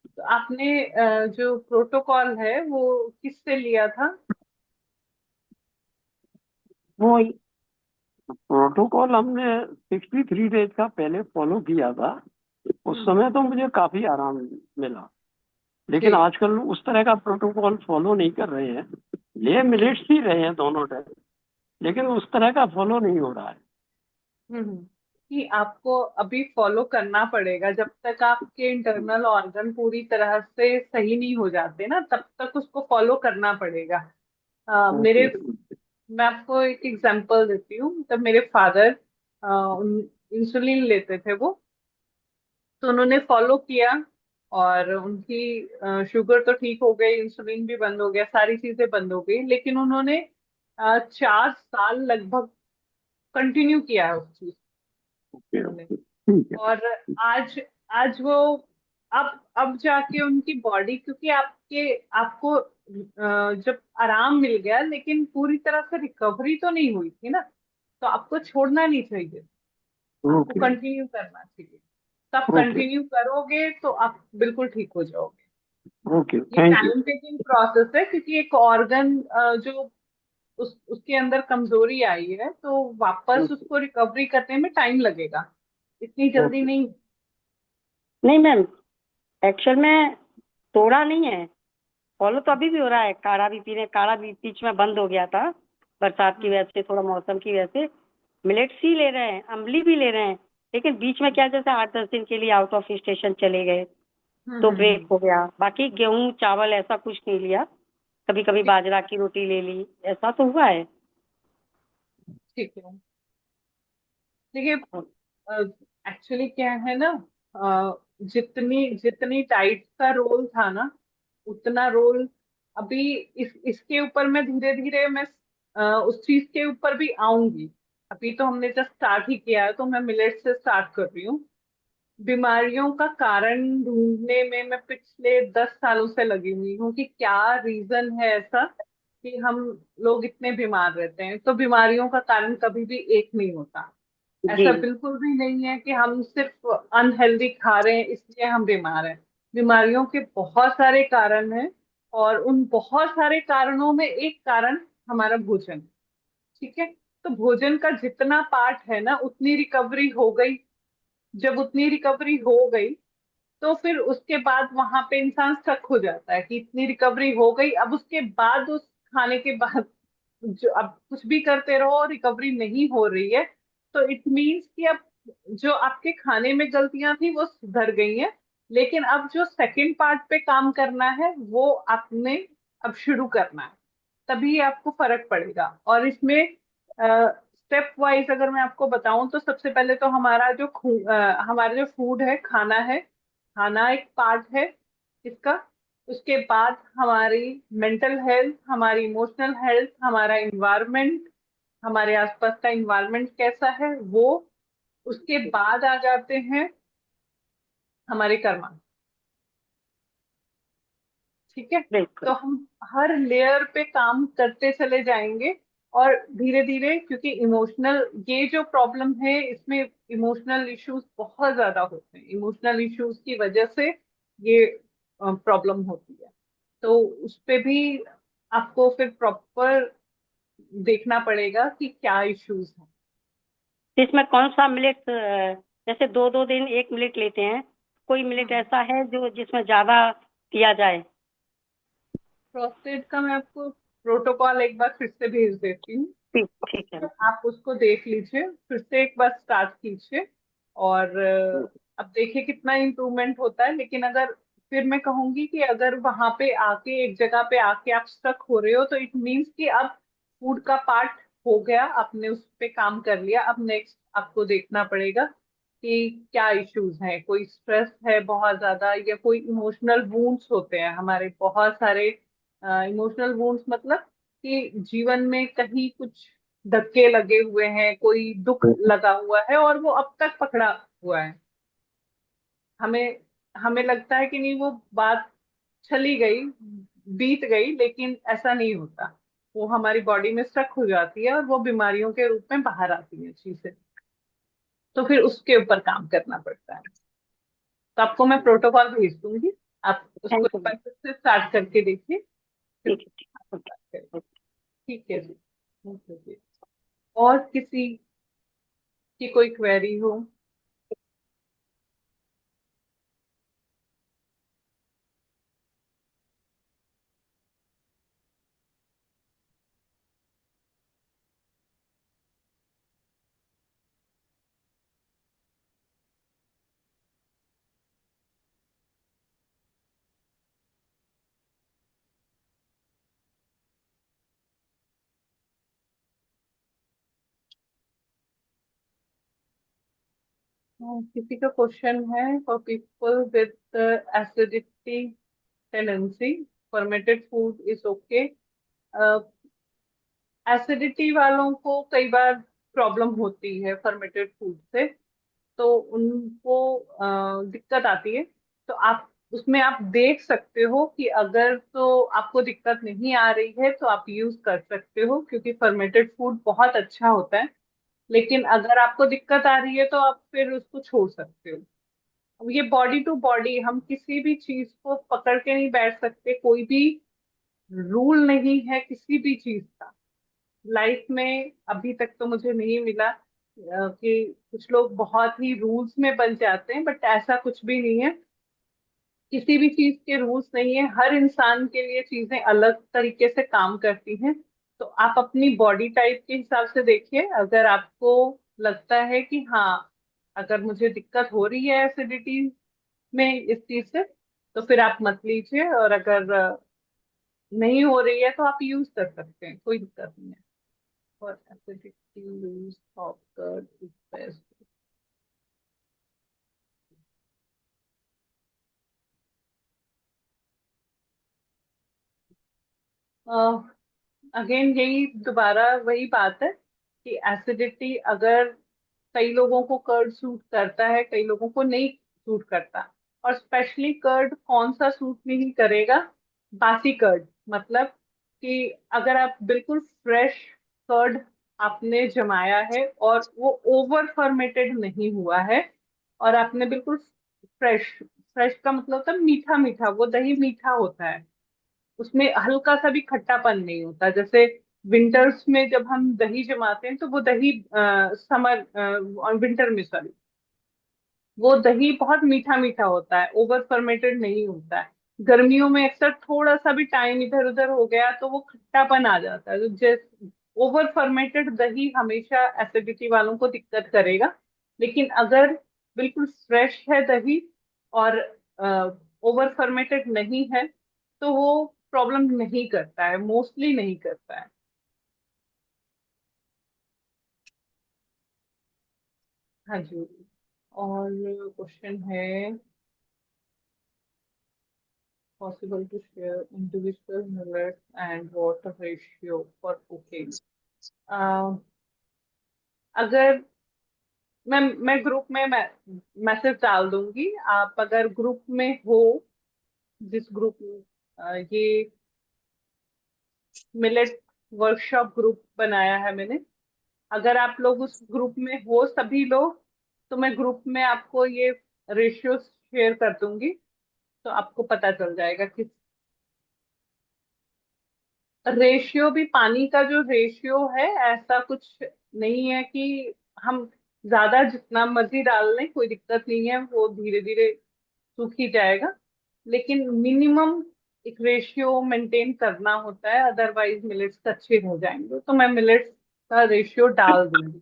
तो आपने जो प्रोटोकॉल है वो किससे लिया था? वो प्रोटोकॉल हमने 63 डेज का पहले फॉलो किया था। उस हम्म। समय तो मुझे काफी आराम मिला, लेकिन ठीक। आजकल उस तरह का प्रोटोकॉल फॉलो नहीं कर रहे हैं। ले हम्म मिलेट्स ही रहे हैं दोनों टाइम, लेकिन उस तरह का फॉलो नहीं हो रहा है। कि आपको अभी फॉलो करना पड़ेगा जब तक आपके इंटरनल ऑर्गन पूरी तरह से सही नहीं हो जाते ना, तब तक उसको फॉलो करना पड़ेगा। ओके। मैं आपको एक एग्जांपल देती हूँ। तब मेरे फादर इंसुलिन लेते थे वो, तो उन्होंने फॉलो किया और उनकी शुगर तो ठीक हो गई, इंसुलिन भी बंद हो गया, सारी चीजें बंद हो गई। लेकिन उन्होंने 4 साल लगभग कंटिन्यू किया है उस चीज ओके उन्होंने। ओके, ठीक है। और आज आज वो अब जाके उनकी बॉडी, क्योंकि आपको जब आराम मिल गया लेकिन पूरी तरह से रिकवरी तो नहीं हुई थी ना, तो आपको छोड़ना नहीं चाहिए, आपको ओके कंटिन्यू करना चाहिए। तो आप ओके कंटिन्यू करोगे तो आप बिल्कुल ठीक हो जाओगे। ओके, ये thank you. Time taking process है, क्योंकि एक ऑर्गन जो उसके अंदर कमजोरी आई है तो वापस ओके उसको रिकवरी करने में टाइम लगेगा, इतनी जल्दी ओके नहीं। नहीं मैम, एक्चुअल में तोड़ा नहीं है, फॉलो तो अभी भी हो रहा है, काढ़ा भी पी रहे हैं, काढ़ा भी बीच में बंद हो गया था बरसात की वजह से, थोड़ा मौसम की वजह से। मिलेट्स ही ले रहे हैं, अम्ली भी ले रहे हैं, लेकिन बीच में क्या, जैसे 8-10 दिन के लिए आउट ऑफ स्टेशन चले गए तो ब्रेक हम्म। हो गया। बाकी गेहूं चावल ऐसा कुछ नहीं लिया, कभी कभी ठीक। बाजरा की रोटी ले ली, ऐसा तो हुआ है। ठीक है। देखिए, एक्चुअली क्या है ना, जितनी जितनी डाइट का रोल था ना, उतना रोल अभी इसके ऊपर मैं धीरे धीरे मैं उस चीज के ऊपर भी आऊंगी। अभी तो हमने जस्ट स्टार्ट ही किया है, तो मैं मिलेट से स्टार्ट कर रही हूँ। बीमारियों का कारण ढूंढने में मैं पिछले 10 सालों से लगी हुई हूँ कि क्या रीजन है ऐसा कि हम लोग इतने बीमार रहते हैं। तो बीमारियों का कारण कभी भी एक नहीं होता। जी ऐसा बिल्कुल भी नहीं है कि हम सिर्फ अनहेल्दी खा रहे हैं इसलिए हम बीमार हैं। बीमारियों के बहुत सारे कारण हैं, और उन बहुत सारे कारणों में एक कारण हमारा भोजन। ठीक है। तो भोजन का जितना पार्ट है ना, उतनी रिकवरी हो गई। जब उतनी रिकवरी हो गई, तो फिर उसके बाद वहां पे इंसान स्टक हो जाता है कि इतनी रिकवरी हो गई, अब उसके बाद उस खाने के बाद जो अब कुछ भी करते रहो, रिकवरी नहीं हो रही है, तो इट मीन्स कि अब जो आपके खाने में गलतियां थी वो सुधर गई हैं। लेकिन अब जो सेकंड पार्ट पे काम करना है वो आपने अब शुरू करना है, तभी आपको फर्क पड़ेगा। और इसमें स्टेप वाइज अगर मैं आपको बताऊं, तो सबसे पहले तो हमारा जो फूड है, खाना है, खाना एक पार्ट है इसका। उसके बाद हमारी मेंटल हेल्थ, हमारी इमोशनल हेल्थ, हमारा इन्वायरमेंट, हमारे आसपास का इन्वायरमेंट कैसा है वो। उसके बाद आ जाते हैं हमारे कर्म। ठीक है। बिल्कुल। तो हम हर लेयर पे काम करते चले जाएंगे, और धीरे धीरे, क्योंकि इमोशनल ये जो प्रॉब्लम है, इसमें इमोशनल इश्यूज बहुत ज्यादा होते हैं, इमोशनल इश्यूज की वजह से ये प्रॉब्लम होती है। तो उस पे भी आपको फिर प्रॉपर देखना पड़ेगा कि क्या इश्यूज हैं। इसमें कौन सा मिलेट, जैसे 2-2 दिन 1 मिलेट लेते हैं, कोई मिलेट हम्म। ऐसा है जो जिसमें ज्यादा किया जाए? प्रोस्टेट का मैं आपको प्रोटोकॉल एक बार फिर से भेज देती हूँ। ठीक, ठीक है। आप उसको देख लीजिए, फिर से एक बार स्टार्ट कीजिए, और अब देखिए कितना इम्प्रूवमेंट होता है। लेकिन अगर फिर मैं कहूंगी कि अगर वहां पे आके, एक जगह पे आके आप स्टक हो रहे हो, तो इट मीन्स कि अब फूड का पार्ट हो गया, आपने उस पे काम कर लिया। अब नेक्स्ट आपको देखना पड़ेगा कि क्या इश्यूज हैं, कोई स्ट्रेस है बहुत ज्यादा, या कोई इमोशनल वूंड्स होते हैं हमारे बहुत सारे। इमोशनल वूंड्स मतलब कि जीवन में कहीं कुछ धक्के लगे हुए हैं, कोई दुख लगा हुआ है, और वो अब तक पकड़ा हुआ है। हमें हमें लगता है कि नहीं, वो बात चली गई, बीत गई, लेकिन ऐसा नहीं होता। वो हमारी बॉडी में स्टक हो जाती है, और वो बीमारियों के रूप में बाहर आती है चीजें। तो फिर उसके ऊपर काम करना पड़ता है। तो आपको मैं प्रोटोकॉल भेज दूंगी, आप उसको थैंक एक यू। बार फिर से स्टार्ट करके देखिए, फिर ठीक है, ठीक है, बात करें। ओके। ठीक है जी। ओके जी। और किसी की कोई क्वेरी हो? किसी का क्वेश्चन है? For people with acidity tendency, fermented food is okay. Acidity वालों को कई बार प्रॉब्लम होती है फर्मेंटेड फूड से, तो उनको दिक्कत आती है। तो आप उसमें आप देख सकते हो कि अगर तो आपको दिक्कत नहीं आ रही है, तो आप यूज कर सकते हो, क्योंकि फर्मेंटेड फूड बहुत अच्छा होता है। लेकिन अगर आपको दिक्कत आ रही है, तो आप फिर उसको छोड़ सकते हो। अब ये बॉडी टू बॉडी, हम किसी भी चीज को पकड़ के नहीं बैठ सकते, कोई भी रूल नहीं है किसी भी चीज का। लाइफ में अभी तक तो मुझे नहीं मिला कि कुछ लोग बहुत ही रूल्स में बन जाते हैं, बट ऐसा कुछ भी नहीं है। किसी भी चीज के रूल्स नहीं है, हर इंसान के लिए चीजें अलग तरीके से काम करती हैं। तो आप अपनी बॉडी टाइप के हिसाब से देखिए, अगर आपको लगता है कि हाँ, अगर मुझे दिक्कत हो रही है एसिडिटी में इस चीज से, तो फिर आप मत लीजिए। और अगर नहीं हो रही है, तो आप यूज कर सकते हैं, कोई दिक्कत नहीं है। और acidity use of curd is best. Again यही दोबारा वही बात है कि एसिडिटी, अगर कई लोगों को कर्ड सूट करता है, कई लोगों को नहीं सूट करता। और स्पेशली कर्ड कौन सा सूट नहीं करेगा? बासी कर्ड, मतलब कि अगर आप बिल्कुल फ्रेश कर्ड आपने जमाया है, और वो ओवर फर्मेटेड नहीं हुआ है, और आपने बिल्कुल फ्रेश, फ्रेश का मतलब होता है मीठा मीठा, वो दही मीठा होता है, उसमें हल्का सा भी खट्टापन नहीं होता। जैसे विंटर्स में जब हम दही जमाते हैं तो वो दही समर विंटर में, सॉरी, वो दही बहुत मीठा मीठा होता है, ओवर फर्मेंटेड नहीं होता है। गर्मियों में अक्सर थोड़ा सा भी टाइम इधर उधर हो गया तो वो खट्टापन आ जाता है। तो जैसे ओवर फर्मेंटेड दही हमेशा एसिडिटी वालों को दिक्कत करेगा, लेकिन अगर बिल्कुल फ्रेश है दही और ओवर फर्मेंटेड नहीं है तो वो प्रॉब्लम नहीं करता है, मोस्टली नहीं करता है। हाँ जी। और क्वेश्चन है, possible to share individual millets and water ratio for cooking? अ, अगर मैं ग्रुप में मैसेज डाल दूंगी, आप अगर ग्रुप में हो, जिस ग्रुप ये मिलेट वर्कशॉप ग्रुप बनाया है मैंने, अगर आप लोग उस ग्रुप में हो सभी लोग, तो मैं ग्रुप में आपको ये रेशियो शेयर कर दूंगी, तो आपको पता चल जाएगा कि रेशियो भी, पानी का जो रेशियो है ऐसा कुछ नहीं है कि हम ज्यादा जितना मर्जी डाल लें कोई दिक्कत नहीं है, वो धीरे धीरे सूख ही जाएगा। लेकिन मिनिमम एक रेशियो मेंटेन करना होता है, अदरवाइज मिलेट्स कच्चे हो जाएंगे। तो मैं मिलेट्स का रेशियो डाल दूंगी।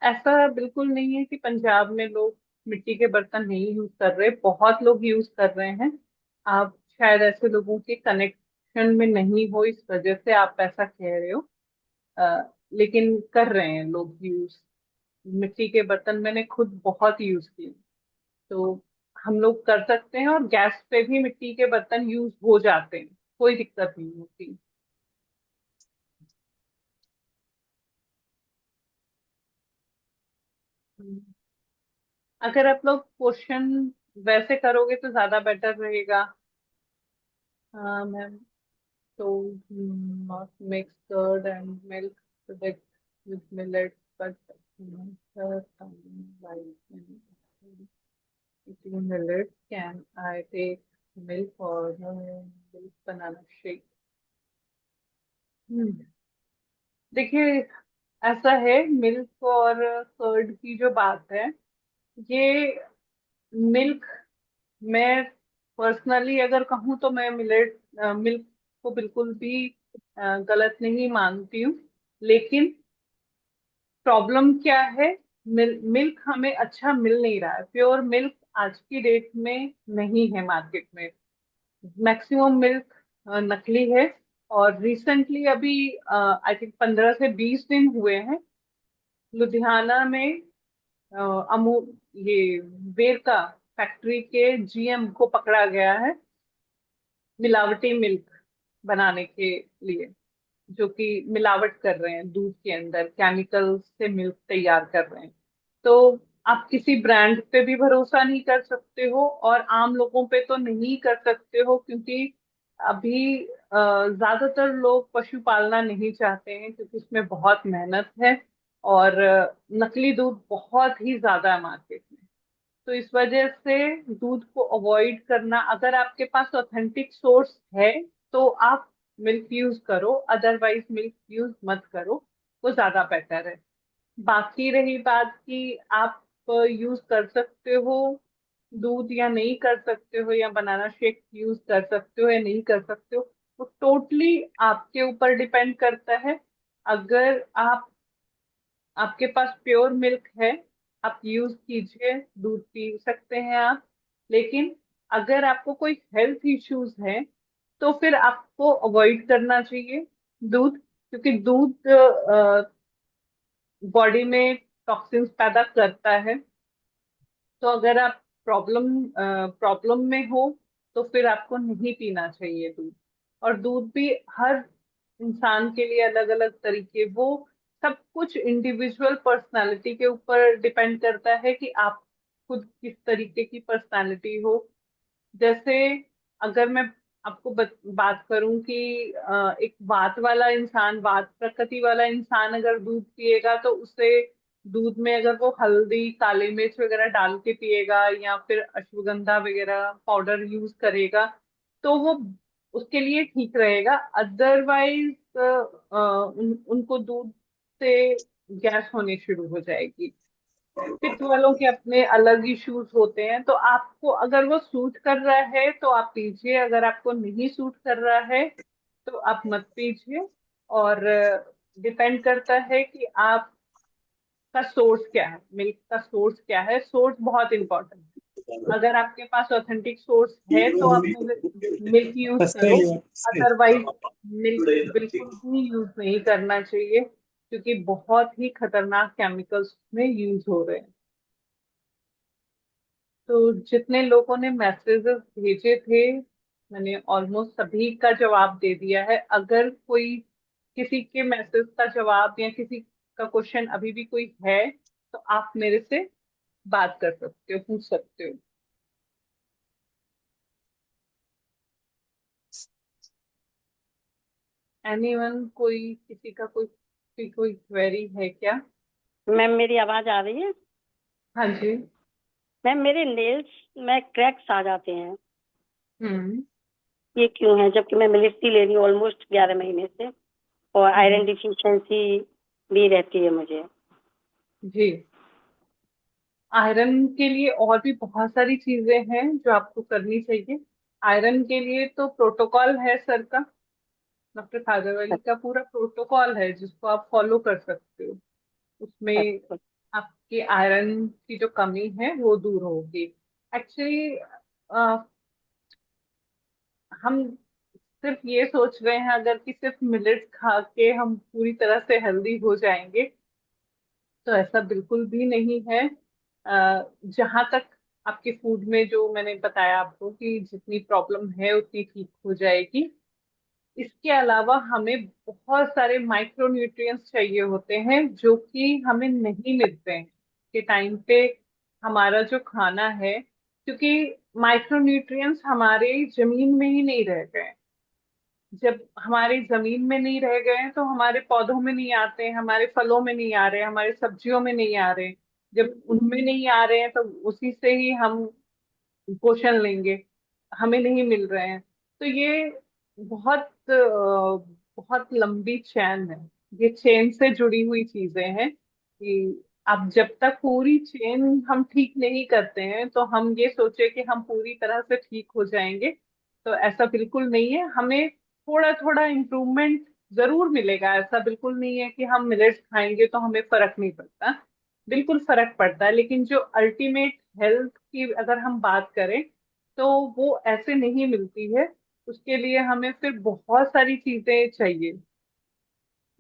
ऐसा बिल्कुल नहीं है कि पंजाब में लोग मिट्टी के बर्तन नहीं यूज कर रहे, बहुत लोग यूज कर रहे हैं। आप शायद ऐसे लोगों के कनेक्शन में नहीं हो, इस वजह से आप ऐसा कह रहे हो। लेकिन कर रहे हैं लोग यूज। मिट्टी के बर्तन मैंने खुद बहुत यूज किए, तो हम लोग कर सकते हैं। और गैस पे भी मिट्टी के बर्तन यूज हो जाते हैं, कोई दिक्कत नहीं होती। अगर आप लोग क्वेश्चन वैसे करोगे तो ज्यादा बेटर रहेगा। Ma'am, so not mix curd and milk product with millet, but like eating millet, can I take milk or milk banana shake? हम्म, देखिए, ऐसा है, मिल्क और कर्ड की जो बात है, ये मिल्क, मैं पर्सनली अगर कहूँ तो मैं मिल्क को बिल्कुल भी गलत नहीं मानती हूँ। लेकिन प्रॉब्लम क्या है, मिल्क हमें अच्छा मिल नहीं रहा है, प्योर मिल्क आज की डेट में नहीं है मार्केट में। मैक्सिमम मिल्क नकली है। और रिसेंटली अभी आई थिंक 15 से 20 दिन हुए हैं, लुधियाना में अमूल, ये वेरका फैक्ट्री के जीएम को पकड़ा गया है मिलावटी मिल्क बनाने के लिए, जो कि मिलावट कर रहे हैं दूध के अंदर, केमिकल से मिल्क तैयार कर रहे हैं। तो आप किसी ब्रांड पे भी भरोसा नहीं कर सकते हो और आम लोगों पे तो नहीं कर सकते हो, क्योंकि अभी ज्यादातर लोग पशु पालना नहीं चाहते हैं, क्योंकि उसमें बहुत मेहनत है और नकली दूध बहुत ही ज्यादा है मार्केट में। तो इस वजह से दूध को अवॉइड करना, अगर आपके पास ऑथेंटिक सोर्स है तो आप मिल्क यूज करो, अदरवाइज मिल्क यूज मत करो, वो ज्यादा बेटर है। बाकी रही बात कि आप यूज कर सकते हो दूध या नहीं कर सकते हो, या बनाना शेक यूज कर सकते हो या नहीं कर सकते हो, वो टोटली आपके ऊपर डिपेंड करता है। अगर आपके पास प्योर मिल्क है, आप यूज कीजिए, दूध पी सकते हैं आप। लेकिन अगर आपको कोई हेल्थ इश्यूज है तो फिर आपको अवॉइड करना चाहिए दूध, क्योंकि दूध बॉडी में टॉक्सिन्स पैदा करता है। तो अगर आप प्रॉब्लम में हो तो फिर आपको नहीं पीना चाहिए दूध। और दूध भी हर इंसान के लिए अलग अलग तरीके, वो सब कुछ इंडिविजुअल पर्सनालिटी के ऊपर डिपेंड करता है कि आप खुद किस तरीके की पर्सनालिटी हो। जैसे अगर मैं आपको बात करूं कि एक वात वाला इंसान, वात प्रकृति वाला इंसान अगर दूध पिएगा तो उसे दूध में अगर वो हल्दी काली मिर्च वगैरह डाल के पिएगा या फिर अश्वगंधा वगैरह पाउडर यूज करेगा तो वो उसके लिए ठीक रहेगा। अदरवाइज उनको दूध से गैस होनी शुरू हो जाएगी। पित्त वालों के अपने अलग इश्यूज होते हैं, तो आपको अगर वो सूट कर रहा है तो आप पीजिए, अगर आपको नहीं सूट कर रहा है तो आप मत पीजिए। और डिपेंड करता है कि आपका सोर्स क्या है, मिल्क का सोर्स क्या है। सोर्स बहुत इंपॉर्टेंट है। अगर आपके पास ऑथेंटिक सोर्स है तो आप मिल्क यूज करो, अदरवाइज मिल्क बिल्कुल भी यूज नहीं करना चाहिए क्योंकि बहुत ही खतरनाक केमिकल्स में यूज हो रहे हैं। तो जितने लोगों ने मैसेजेस भेजे थे मैंने ऑलमोस्ट सभी का जवाब दे दिया है। अगर कोई किसी के मैसेज का जवाब या किसी का क्वेश्चन अभी भी कोई है तो आप मेरे से बात कर सकते हो, पूछ सकते हो। एनीवन, कोई किसी का कोई क्वेरी है क्या? मैम मेरी आवाज आ रही है? हाँ जी। मैम मेरे नेल्स में क्रैक्स आ जाते हैं, हम्म। ये क्यों है? जबकि मैं मिलिट्री ले रही हूँ ऑलमोस्ट 11 महीने से, और हम्म। आयरन डिफिशियंसी भी रहती है मुझे। जी, आयरन के लिए और भी बहुत सारी चीजें हैं जो आपको करनी चाहिए। आयरन के लिए तो प्रोटोकॉल है सर का, डॉक्टर खादरवली का पूरा प्रोटोकॉल है जिसको आप फॉलो कर सकते हो। उसमें अच्छा। आपकी आयरन की जो कमी है वो दूर होगी। एक्चुअली हम सिर्फ ये सोच रहे हैं अगर कि सिर्फ मिलेट्स खा के हम पूरी तरह से हेल्दी हो जाएंगे, तो ऐसा बिल्कुल भी नहीं है। जहां तक आपके फूड में जो मैंने बताया आपको कि जितनी प्रॉब्लम है उतनी ठीक हो जाएगी। इसके अलावा हमें बहुत सारे माइक्रो न्यूट्रिएंट्स चाहिए होते हैं जो कि हमें नहीं मिलते हैं के टाइम पे। हमारा जो खाना है, क्योंकि माइक्रो न्यूट्रिएंट्स हमारे जमीन में ही नहीं रह गए। जब हमारी जमीन में नहीं रह गए हैं तो हमारे पौधों में नहीं आते, हमारे फलों में नहीं आ रहे, हमारे सब्जियों में नहीं आ रहे। जब उनमें नहीं आ रहे हैं तो उसी से ही हम पोषण लेंगे, हमें नहीं मिल रहे हैं। तो ये बहुत लंबी चेन है। ये चेन से जुड़ी हुई चीजें हैं कि अब जब तक पूरी चेन हम ठीक नहीं करते हैं तो हम ये सोचे कि हम पूरी तरह से ठीक हो जाएंगे, तो ऐसा बिल्कुल नहीं है। हमें थोड़ा थोड़ा इम्प्रूवमेंट जरूर मिलेगा। ऐसा बिल्कुल नहीं है कि हम मिलेट्स खाएंगे तो हमें फर्क नहीं पड़ता, बिल्कुल फर्क पड़ता है। लेकिन जो अल्टीमेट हेल्थ की अगर हम बात करें तो वो ऐसे नहीं मिलती है। उसके लिए हमें फिर बहुत सारी चीजें चाहिए,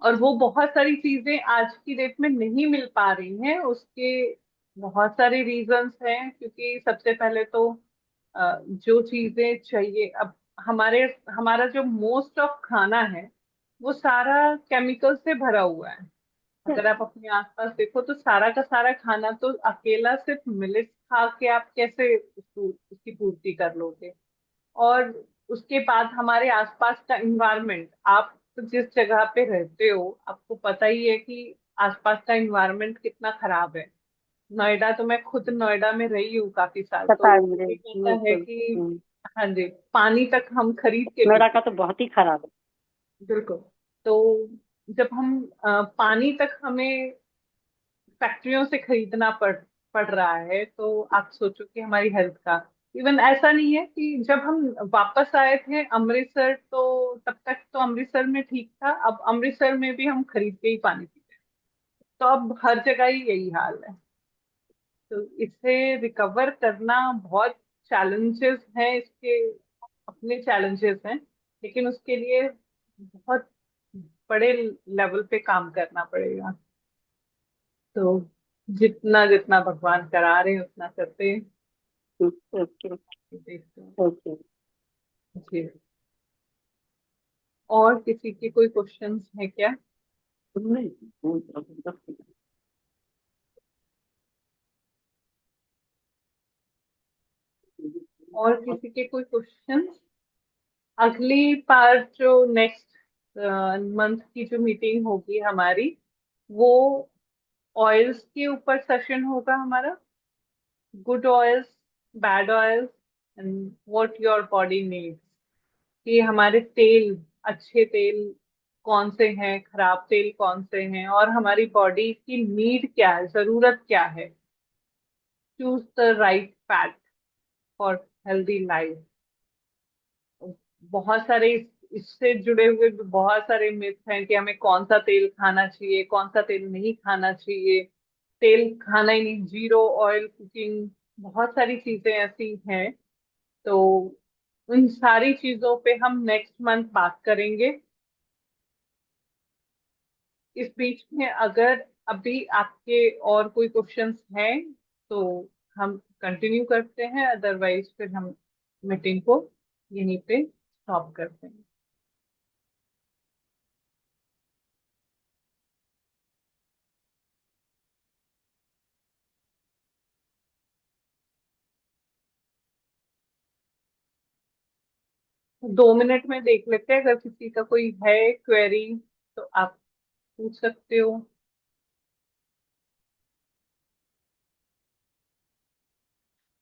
और वो बहुत सारी चीजें आज की डेट में नहीं मिल पा रही हैं। उसके बहुत सारे रीजंस हैं, क्योंकि सबसे पहले तो जो चीजें चाहिए अब हमारे हमारा जो मोस्ट ऑफ खाना है वो सारा केमिकल से भरा हुआ है। अगर आप अपने आसपास देखो तो सारा का सारा खाना तो अकेला सिर्फ मिलेट्स खा के आप कैसे उसकी पूर्ति कर लोगे। और उसके बाद हमारे आसपास का इन्वायरमेंट, आप तो जिस जगह पे रहते हो आपको पता ही है कि आसपास का इन्वायरमेंट कितना खराब है। नोएडा तो मैं खुद नोएडा में रही हूँ काफी साल, पता तो है मुझे, ये कहता है बिल्कुल। कि हाँ जी, पानी तक हम खरीद के नोएडा पीते का हैं। तो बहुत ही खराब है। बिल्कुल। तो जब हम पानी तक हमें फैक्ट्रियों से खरीदना पड़ रहा है तो आप सोचो कि हमारी हेल्थ का। इवन ऐसा नहीं है कि जब हम वापस आए थे अमृतसर तो तब तक तो अमृतसर में ठीक था, अब अमृतसर में भी हम खरीद के ही पानी पीते हैं। तो अब हर जगह ही यही हाल है। तो इससे रिकवर करना बहुत चैलेंजेस हैं, इसके अपने चैलेंजेस हैं, लेकिन उसके लिए बहुत बड़े लेवल पे काम करना पड़ेगा। तो जितना जितना भगवान करा रहे हैं उतना करते हैं। ओके। देखते हैं। ओके। जी, और किसी के कोई क्वेश्चंस है क्या? नहीं, और किसी के कोई क्वेश्चंस? अगली बार जो नेक्स्ट मंथ की जो मीटिंग होगी हमारी, वो ऑयल्स के ऊपर सेशन होगा हमारा। Good oils, bad oils, and what your body needs. कि हमारे तेल, अच्छे तेल कौन से हैं, खराब तेल कौन से हैं, और हमारी बॉडी की नीड क्या है, जरूरत क्या है। Choose the right fat for healthy life. बहुत सारे इससे जुड़े हुए भी बहुत सारे मिथ हैं कि हमें कौन सा तेल खाना चाहिए, कौन सा तेल नहीं खाना चाहिए। तेल खाना ही नहीं, जीरो ऑयल कुकिंग, बहुत सारी चीजें ऐसी हैं। तो उन सारी चीजों पे हम नेक्स्ट मंथ बात करेंगे। इस बीच में अगर अभी आपके और कोई क्वेश्चंस हैं तो हम कंटिन्यू करते हैं, अदरवाइज फिर हम मीटिंग को यहीं पे स्टॉप करते हैं। 2 मिनट में देख लेते हैं, अगर किसी का कोई है क्वेरी तो आप पूछ सकते हो।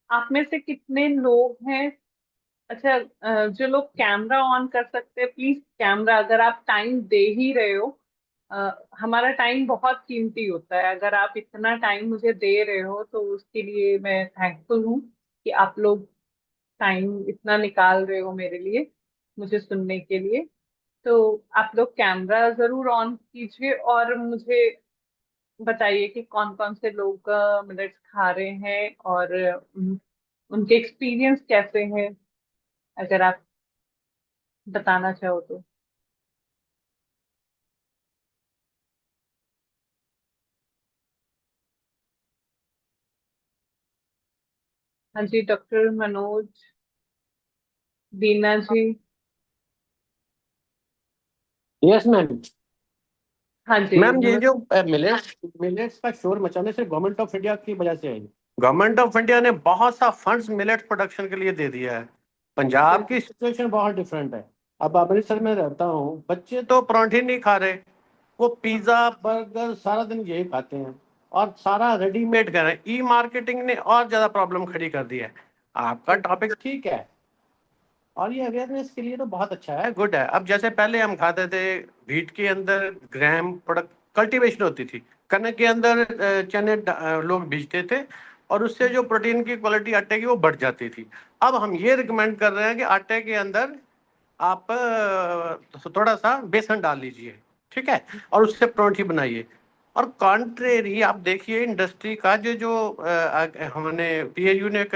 आप में से कितने लोग हैं? अच्छा, जो लोग कैमरा ऑन कर सकते हैं प्लीज कैमरा, अगर आप टाइम दे ही रहे हो। हमारा टाइम बहुत कीमती होता है, अगर आप इतना टाइम मुझे दे रहे हो तो उसके लिए मैं थैंकफुल हूँ कि आप लोग टाइम इतना निकाल रहे हो मेरे लिए, मुझे सुनने के लिए। तो आप लोग कैमरा जरूर ऑन कीजिए और मुझे बताइए कि कौन कौन से लोग मिलेट्स खा रहे हैं, और उनके एक्सपीरियंस कैसे हैं, अगर आप बताना चाहो तो। हाँ जी, doctor Manoj, Deena ji. Yes ma'am. हाँ जी, मैम ये जो नमस्ते। मिलेट्स मिलेट्स का शोर मचाने से गवर्नमेंट ऑफ इंडिया की वजह से है। गवर्नमेंट ऑफ इंडिया ने बहुत सा फंड्स मिलेट प्रोडक्शन के लिए दे दिया है। पंजाब की बिल्कुल। सिचुएशन बहुत डिफरेंट है। अब अमृतसर में रहता हूँ, बच्चे तो परांठे नहीं खा रहे, वो पिज्जा बर्गर सारा दिन यही खाते हैं और सारा रेडीमेड कर रहे हैं। ई मार्केटिंग ने और ज्यादा प्रॉब्लम खड़ी कर दी है। आपका टॉपिक ठीक है और ये अवेयरनेस के लिए तो बहुत अच्छा है, गुड है। अब जैसे पहले हम खाते थे, व्हीट के अंदर ग्राम प्रोडक्ट कल्टीवेशन होती थी, कनक के अंदर चने लोग बीजते थे और उससे जो प्रोटीन की क्वालिटी आटे की वो बढ़ जाती थी। अब हम ये रिकमेंड कर रहे हैं कि आटे के अंदर आप थोड़ा सा बेसन डाल लीजिए, ठीक है, और उससे परोठी बनाइए। और कॉन्ट्रेरी आप देखिए इंडस्ट्री का जो जो हमने पीएयू ने एक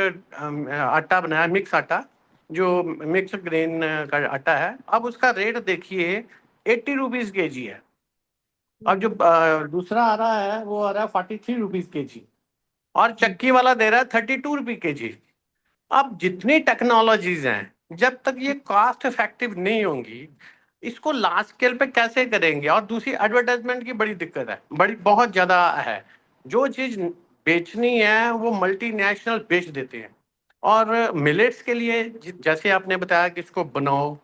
आटा बनाया, मिक्स आटा, जो मिक्स ग्रेन का आटा है, अब उसका रेट देखिए 80 रुपीज के जी है। अब जो दूसरा आ रहा है वो आ रहा है 43 रुपीज के जी, और चक्की वाला दे रहा है 32 रुपये के जी। अब जितनी टेक्नोलॉजीज हैं, जब तक ये कॉस्ट इफेक्टिव नहीं होंगी, इसको लार्ज स्केल पे कैसे करेंगे। और दूसरी एडवर्टाइजमेंट की बड़ी दिक्कत है, बड़ी बहुत ज्यादा है। जो चीज बेचनी है वो मल्टीनेशनल बेच देते हैं। और मिलेट्स के लिए जैसे आपने बताया कि इसको बनाओ।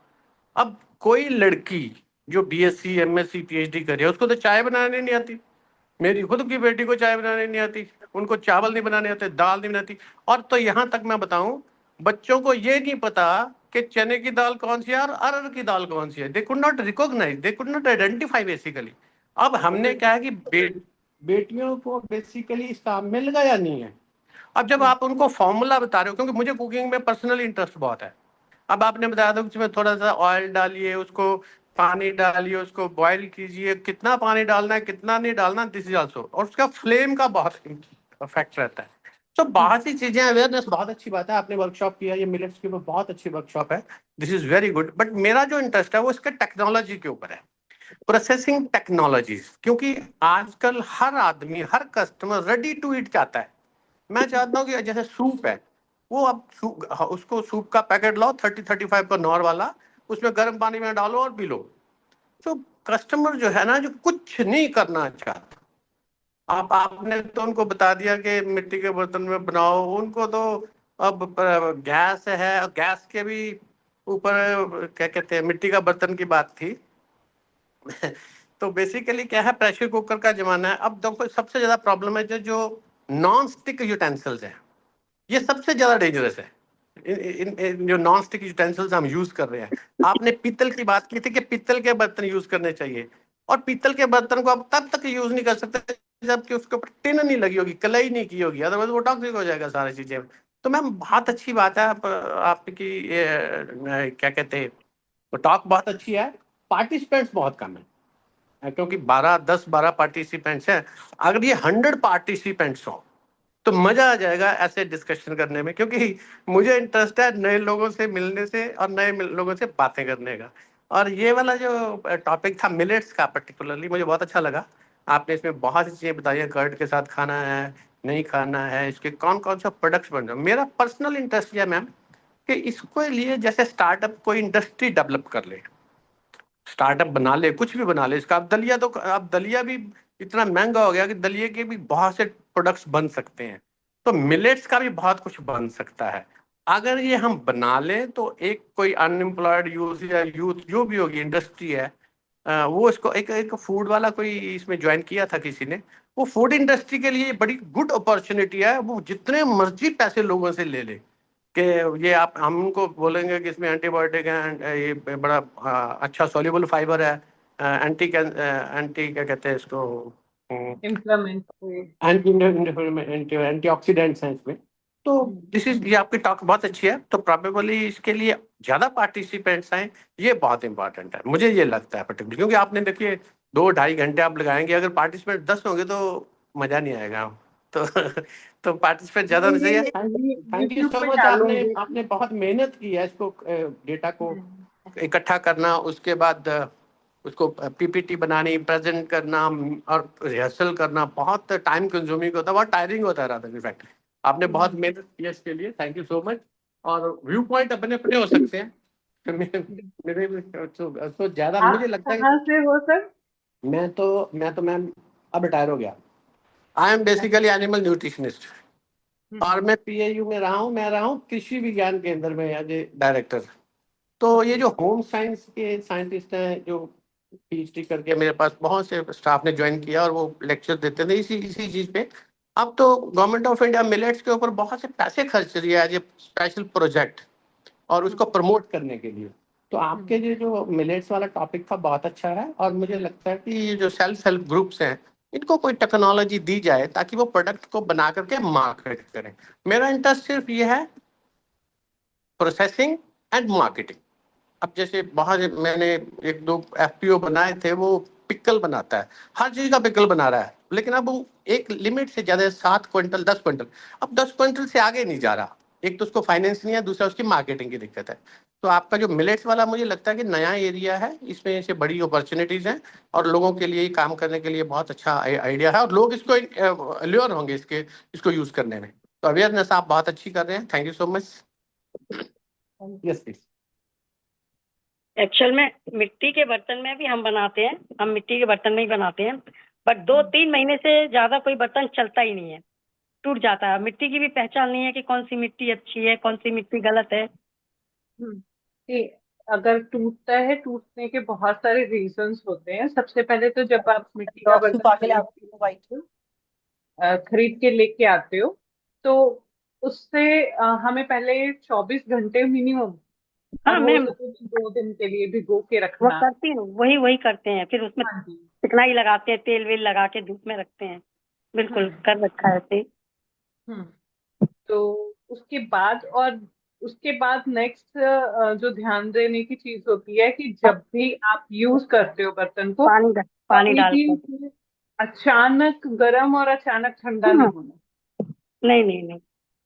अब कोई लड़की जो बीएससी एमएससी पीएचडी करे, उसको तो चाय बनाने नहीं आती। मेरी खुद की बेटी को चाय बनाने नहीं आती, उनको चावल नहीं बनाने आते, दाल नहीं बनाती। और तो यहाँ तक मैं बताऊं, बच्चों को ये नहीं पता कि चने की दाल कौन सी है और अरहर की दाल कौन सी है। They could not recognise, they could not identify basically. अब हमने क्या है कि बेटियों को बेसिकली इसका मिल गया नहीं है। अब जब आप उनको फॉर्मूला बता रहे हो, क्योंकि मुझे कुकिंग में पर्सनली इंटरेस्ट बहुत है। अब आपने बताया था कि उसमें थोड़ा सा ऑयल डालिए, उसको पानी डालिए, उसको बॉईल कीजिए, कितना पानी डालना है कितना नहीं डालना, दिस इज ऑल्सो, और उसका फ्लेम का बहुत इफेक्ट रहता है। तो बहुत सी चीजें, अवेयरनेस बहुत अच्छी बात है। आपने वर्कशॉप किया, ये मिलेट्स के ऊपर बहुत अच्छी वर्कशॉप है, this is very good. But मेरा जो इंटरेस्ट है वो इसके टेक्नोलॉजी के ऊपर है, प्रोसेसिंग टेक्नोलॉजीज। क्योंकि आजकल हर आदमी, हर कस्टमर रेडी टू ईट चाहता है। मैं चाहता हूँ कि जैसे सूप है, वो अब उसको सूप का पैकेट लाओ 30-35 का नॉर वाला, उसमें गर्म पानी में डालो और पी लो। तो कस्टमर जो है ना, जो कुछ नहीं करना चाहता, आपने तो उनको बता दिया कि मिट्टी के बर्तन में बनाओ, उनको तो अब गैस है, गैस के भी ऊपर क्या कहते हैं मिट्टी का बर्तन की बात थी। तो बेसिकली क्या है, प्रेशर कुकर का जमाना है। अब देखो सबसे ज्यादा प्रॉब्लम है जो नॉन स्टिक यूटेंसिल्स हैं, ये सबसे ज्यादा डेंजरस है। इन जो नॉन स्टिक यूटेंसिल्स हम यूज कर रहे हैं, आपने पीतल की बात की थी कि पीतल के बर्तन यूज करने चाहिए, और पीतल के बर्तन को आप तब तक यूज नहीं कर सकते जबकि उसके ऊपर टिन नहीं लगी होगी, कलाई नहीं की होगी, अदरवाइज वो टॉक्सिक हो जाएगा सारी चीजें। तो मैम बहुत अच्छी बात है, आपकी क्या कहते हैं, टॉक बहुत अच्छी है। पार्टिसिपेंट्स बहुत कम है, क्योंकि 12 पार्टिसिपेंट्स हैं। अगर ये 100 पार्टिसिपेंट्स हो तो मजा आ जाएगा ऐसे डिस्कशन करने में, क्योंकि मुझे इंटरेस्ट है नए लोगों से मिलने से और नए लोगों से बातें करने का। और ये वाला जो टॉपिक था मिलेट्स का पर्टिकुलरली मुझे बहुत अच्छा लगा। आपने इसमें बहुत सी चीजें बताई है, कर्ड के साथ खाना है नहीं खाना है, इसके कौन कौन सा प्रोडक्ट्स बन रहे हैं। मेरा पर्सनल इंटरेस्ट ये है मैम कि इसको लिए जैसे स्टार्टअप कोई इंडस्ट्री डेवलप कर ले, स्टार्टअप बना ले, कुछ भी बना ले इसका। अब दलिया भी इतना महंगा हो गया कि दलिया के भी बहुत से प्रोडक्ट्स बन सकते हैं, तो मिलेट्स का भी बहुत कुछ बन सकता है। अगर ये हम बना लें तो एक कोई अनएम्प्लॉयड यूथ या यूथ जो भी होगी इंडस्ट्री है, वो इसको एक एक फूड वाला कोई इसमें ज्वाइन किया था किसी ने, वो फूड इंडस्ट्री के लिए बड़ी गुड अपॉर्चुनिटी है। वो जितने मर्जी पैसे लोगों से ले ले कि ये आप हम उनको बोलेंगे कि इसमें एंटीबायोटिक है, ये बड़ा अच्छा सॉल्युबल फाइबर है, एंटी क्या कहते हैं इसको, इम्प्लीमेंट एंटीऑक्सीडेंट्स हैं इसमें। तो दिस इज, ये आपकी टॉक बहुत अच्छी है, तो प्रोबेबली इसके लिए ज्यादा पार्टिसिपेंट्स आए, ये बहुत इंपॉर्टेंट है, मुझे ये लगता है पर्टिकुलर। क्योंकि आपने देखिए 2-2.5 घंटे आप लगाएंगे, अगर पार्टिसिपेंट 10 होंगे तो मजा नहीं आएगा। तो तो पार्टिसिपेंट ज्यादा होना चाहिए। थैंक यू यूट्यूब सो पे मच। आपने डालूंगी। आपने बहुत मेहनत की है इसको, डेटा को इकट्ठा करना, उसके बाद उसको पीपीटी बनानी, प्रेजेंट करना और रिहर्सल करना बहुत टाइम कंज्यूमिंग होता है, बहुत टायरिंग होता है राधा। इनफैक्ट आपने बहुत मेहनत की है इसके लिए, थैंक यू सो मच। और व्यू पॉइंट अपने अपने हो सकते हैं। मेरे तो ज्यादा आप मुझे लगता है कहाँ से हो सर? मैं तो मैम अब रिटायर हो गया। I am basically animal nutritionist, और मैं पीएयू में रहा हूँ। मैं रहा हूँ कृषि विज्ञान केंद्र में एज ए डायरेक्टर। तो ये जो होम साइंस के साइंटिस्ट हैं जो पीएचडी करके मेरे पास बहुत से स्टाफ ने ज्वाइन किया और वो लेक्चर देते थे इसी इसी चीज पे। अब तो गवर्नमेंट ऑफ इंडिया मिलेट्स के ऊपर बहुत से पैसे खर्च रही है एज ए स्पेशल प्रोजेक्ट और उसको प्रमोट करने के लिए। तो आपके ये जो मिलेट्स वाला टॉपिक था बहुत अच्छा है, और मुझे लगता है कि ये जो सेल्फ हेल्प ग्रुप्स हैं इनको कोई टेक्नोलॉजी दी जाए ताकि वो प्रोडक्ट को बना करके मार्केट करें। मेरा इंटरेस्ट सिर्फ ये है प्रोसेसिंग एंड मार्केटिंग। अब जैसे बहुत मैंने 1-2 एफपीओ बनाए थे, वो पिकल बनाता है, हर चीज का पिकल बना रहा है, लेकिन अब वो एक लिमिट से ज्यादा 7 क्विंटल 10 क्विंटल, अब 10 क्विंटल से आगे नहीं जा रहा। एक तो उसको फाइनेंस नहीं है, दूसरा उसकी मार्केटिंग की दिक्कत है। तो आपका जो मिलेट्स वाला मुझे लगता है कि नया एरिया है, इसमें ऐसे बड़ी अपॉर्चुनिटीज हैं और लोगों के लिए काम करने के लिए बहुत अच्छा आइडिया है, और लोग इसको अल्योर होंगे इसको यूज करने में। तो अवेयरनेस आप बहुत अच्छी कर रहे हैं, thank you so much. Yes please. Actual में मिट्टी के बर्तन में भी हम बनाते हैं, हम मिट्टी के बर्तन में ही बनाते हैं, बट 2-3 महीने से ज्यादा कोई बर्तन चलता ही नहीं है, टूट जाता है। मिट्टी की भी पहचान नहीं है कि कौन सी मिट्टी अच्छी है, कौन सी मिट्टी गलत है। कि अगर टूटता है, टूटने के बहुत सारे रीजंस होते हैं। सबसे पहले तो जब आप मिट्टी का बर्तन खरीद के लेके आते हो, तो उससे हमें पहले 24 घंटे मिनिमम, हाँ और हो मैम, सके तो 2 दिन के लिए भिगो के वो रखना। करती हूँ, वही वही करते हैं, फिर उसमें हाँ जी। चिकनाई लगाते हैं, तेल वेल लगा के धूप में रखते हैं। बिल्कुल कर रखा है ऐसे ही। हम्म तो उसके बाद नेक्स्ट जो ध्यान देने की चीज होती है कि जब भी आप यूज करते हो बर्तन को, पानी कभी डाल भी कर। उसे अचानक गर्म और अचानक ठंडा नहीं हाँ, होना। नहीं नहीं नहीं।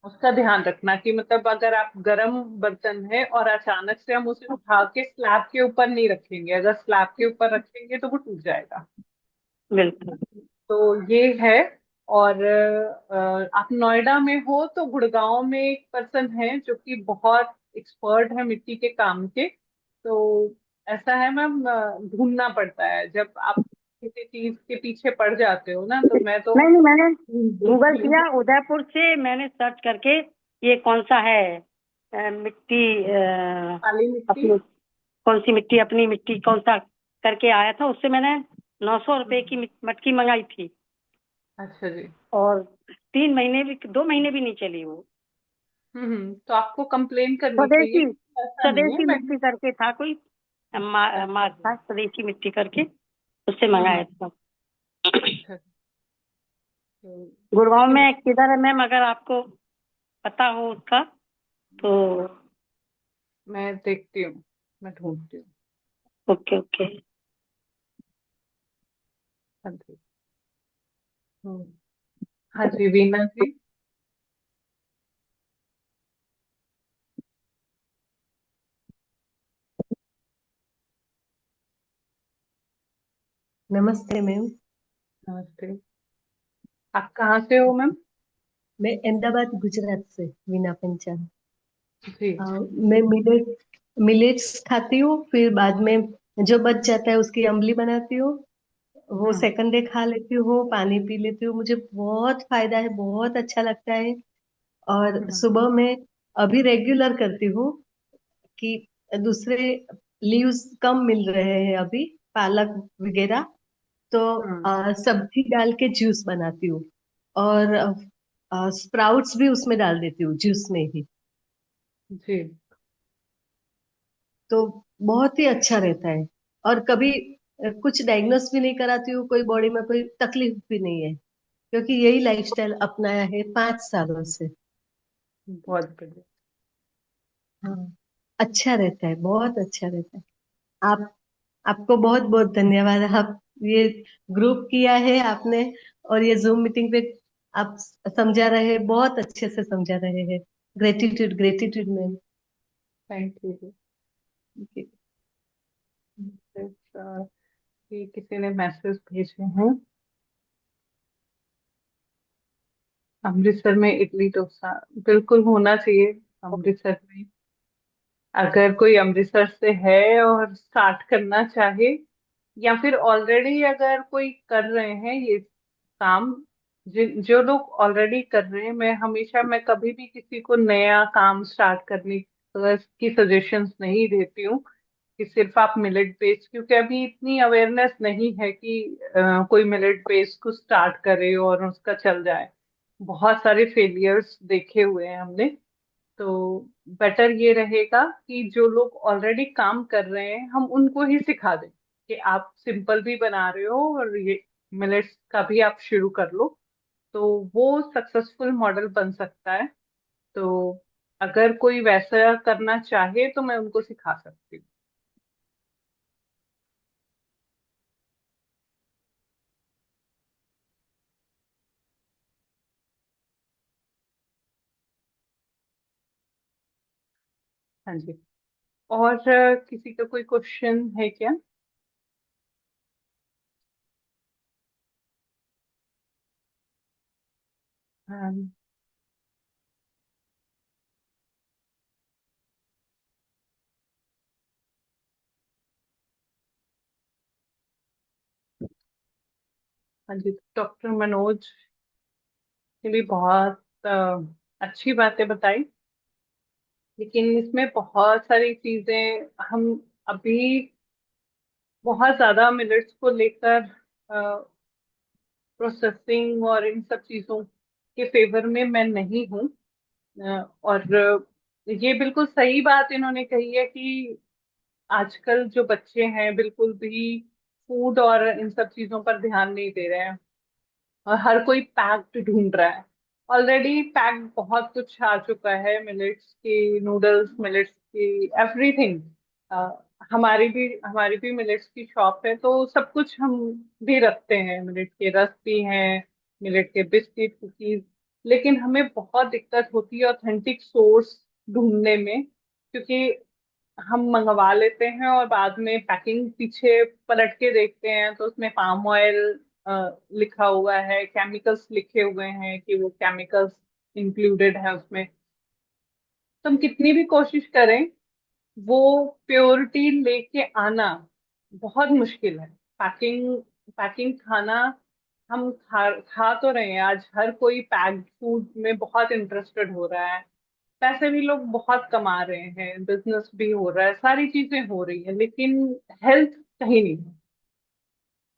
उसका ध्यान रखना कि मतलब अगर आप गर्म बर्तन है और अचानक से हम उसे उठा के स्लैब के ऊपर नहीं रखेंगे, अगर स्लैब के ऊपर रखेंगे तो वो टूट जाएगा। बिल्कुल। तो ये है। और आप नोएडा में हो तो गुड़गांव में एक पर्सन है जो कि बहुत एक्सपर्ट है मिट्टी के काम के। तो ऐसा है मैम, ढूंढना पड़ता है जब आप किसी चीज के पीछे पड़ जाते हो ना, तो मैं तो नहीं नहीं, मैंने गूगल ढूंढती किया हूँ। उदयपुर से, मैंने सर्च करके ये कौन सा है मिट्टी काली मिट्टी। अपनी कौन सी मिट्टी, अपनी मिट्टी कौन सा करके आया था, उससे मैंने 900 रुपए की मटकी मंगाई थी। अच्छा जी। और 3 महीने भी, 2 महीने भी नहीं चली वो। तो आपको कंप्लेन करनी चाहिए। स्वदेशी ऐसा नहीं है स्वदेशी मैं। मिट्टी करके था कोई, अच्छा मार्क जी। था स्वदेशी मिट्टी करके, उससे हम्म मंगाया था। अच्छा। तो गुड़गांव लेकिन में किधर है मैम, अगर आपको पता हो उसका तो? मैं देखती हूँ, मैं ढूंढती हूँ। Okay okay. हाँ जी। हम्म, हाँ जी वीना जी। नमस्ते मैम। नमस्ते। आप कहाँ से हो मैम? मैं अहमदाबाद गुजरात से वीना पंचाल। जी। मैं मिलेट्स खाती हूँ, फिर बाद में जो बच जाता है उसकी अम्बली बनाती हूँ, वो हम्म सेकंड डे खा लेती हूँ, पानी पी लेती हूँ। मुझे बहुत फायदा है, बहुत अच्छा लगता है। और हम्म सुबह में अभी रेगुलर करती हूँ कि दूसरे लीव्स कम मिल रहे हैं अभी, पालक वगैरह, तो हम्म, सब्जी डाल के जूस बनाती हूँ। और स्प्राउट्स भी उसमें डाल देती हूँ जूस में ही। जी। तो बहुत ही अच्छा रहता है। और कभी कुछ डायग्नोस भी नहीं कराती हूँ, कोई बॉडी में कोई तकलीफ भी नहीं है, क्योंकि यही लाइफस्टाइल अपनाया है 5 सालों से। बहुत बढ़िया। हाँ, अच्छा रहता है, बहुत अच्छा रहता है। आप आपको बहुत बहुत धन्यवाद। आप ये ग्रुप किया है आपने, और ये जूम मीटिंग पे आप समझा रहे हैं, बहुत अच्छे से समझा रहे हैं। Gratitude gratitude ma'am. Thank you जी। कि किसी ने मैसेज भेजे हैं। अमृतसर में इडली डोसा बिल्कुल होना चाहिए अमृतसर में। अगर कोई अमृतसर से है और स्टार्ट करना चाहे, या फिर ऑलरेडी अगर कोई कर रहे हैं ये काम, जो लोग ऑलरेडी कर रहे हैं, मैं कभी भी किसी को नया काम स्टार्ट करने की सजेशंस नहीं देती हूँ कि सिर्फ आप मिलेट बेस्ड, क्योंकि अभी इतनी अवेयरनेस नहीं है कि कोई मिलेट बेस्ड को स्टार्ट करे और उसका चल जाए। बहुत सारे फेलियर्स देखे हुए हैं हमने। तो बेटर ये रहेगा कि जो लोग ऑलरेडी काम कर रहे हैं हम उनको ही सिखा दें कि आप सिंपल भी बना रहे हो और ये मिलेट्स का भी आप शुरू कर लो, तो वो सक्सेसफुल मॉडल बन सकता है। तो अगर कोई वैसा करना चाहे तो मैं उनको सिखा सकती हूँ। हाँ जी। और किसी का कोई क्वेश्चन है क्या? हाँ हाँ जी। डॉक्टर मनोज ने भी बहुत अच्छी बातें बताई, लेकिन इसमें बहुत सारी चीजें हम अभी बहुत ज्यादा मिलेट्स को लेकर प्रोसेसिंग और इन सब चीजों के फेवर में मैं नहीं हूँ। और ये बिल्कुल सही बात इन्होंने कही है कि आजकल जो बच्चे हैं बिल्कुल भी फूड और इन सब चीजों पर ध्यान नहीं दे रहे हैं, और हर कोई पैक्ड ढूंढ रहा है। ऑलरेडी पैक्ड बहुत कुछ आ चुका है, मिलेट्स की नूडल्स, मिलेट्स की एवरीथिंग। हमारी भी मिलेट्स की शॉप है, तो सब कुछ हम भी रखते हैं, मिलेट के रस भी हैं, मिलेट के बिस्किट, कुकीज। लेकिन हमें बहुत दिक्कत होती है ऑथेंटिक सोर्स ढूंढने में, क्योंकि हम मंगवा लेते हैं और बाद में पैकिंग पीछे पलट के देखते हैं तो उसमें पाम ऑयल लिखा हुआ है, केमिकल्स लिखे हुए हैं कि वो केमिकल्स इंक्लूडेड है उसमें। तो हम कितनी भी कोशिश करें, वो प्योरिटी लेके आना बहुत मुश्किल है। पैकिंग पैकिंग खाना हम खा खा तो रहे हैं, आज हर कोई पैक्ड फूड में बहुत इंटरेस्टेड हो रहा है। पैसे भी लोग बहुत कमा रहे हैं, बिजनेस भी हो रहा है, सारी चीजें हो रही है, लेकिन हेल्थ कहीं नहीं है।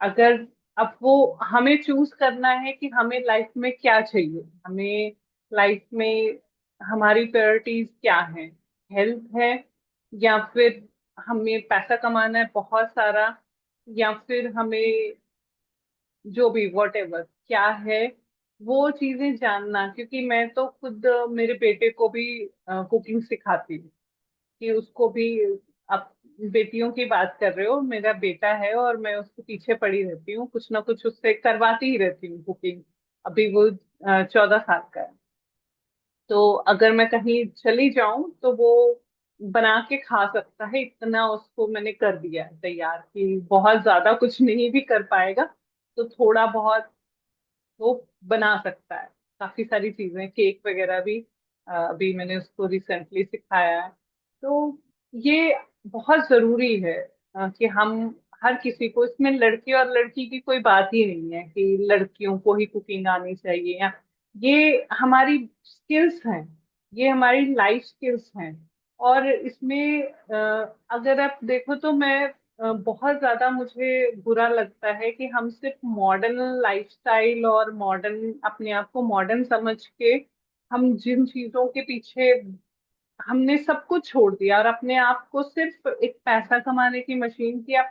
अगर अब वो हमें चूज करना है कि हमें लाइफ में क्या चाहिए, हमें लाइफ में हमारी प्रायोरिटीज क्या है, हेल्थ है या फिर हमें पैसा कमाना है बहुत सारा, या फिर हमें जो भी वॉट एवर क्या है वो चीजें जानना। क्योंकि मैं तो खुद मेरे बेटे को भी कुकिंग सिखाती हूँ, कि उसको भी, आप बेटियों की बात कर रहे हो, मेरा बेटा है और मैं उसके पीछे पड़ी रहती हूँ, कुछ ना कुछ उससे करवाती ही रहती हूँ कुकिंग। अभी वो 14 साल का है, तो अगर मैं कहीं चली जाऊं तो वो बना के खा सकता है, इतना उसको मैंने कर दिया है तैयार, कि बहुत ज्यादा कुछ नहीं भी कर पाएगा तो थोड़ा बहुत वो बना सकता है। काफी सारी चीजें, केक वगैरह भी अभी मैंने उसको रिसेंटली सिखाया है। तो ये बहुत जरूरी है कि हम हर किसी को, इसमें लड़के और लड़की की कोई बात ही नहीं है कि लड़कियों को ही कुकिंग आनी चाहिए, या ये हमारी स्किल्स हैं, ये हमारी लाइफ स्किल्स हैं। और इसमें अगर आप देखो तो मैं बहुत ज्यादा मुझे बुरा लगता है कि हम सिर्फ मॉडर्न लाइफस्टाइल और मॉडर्न, अपने आप को मॉडर्न समझ के हम जिन चीजों के पीछे, हमने सब कुछ छोड़ दिया और अपने आप को सिर्फ एक पैसा कमाने की मशीन किया।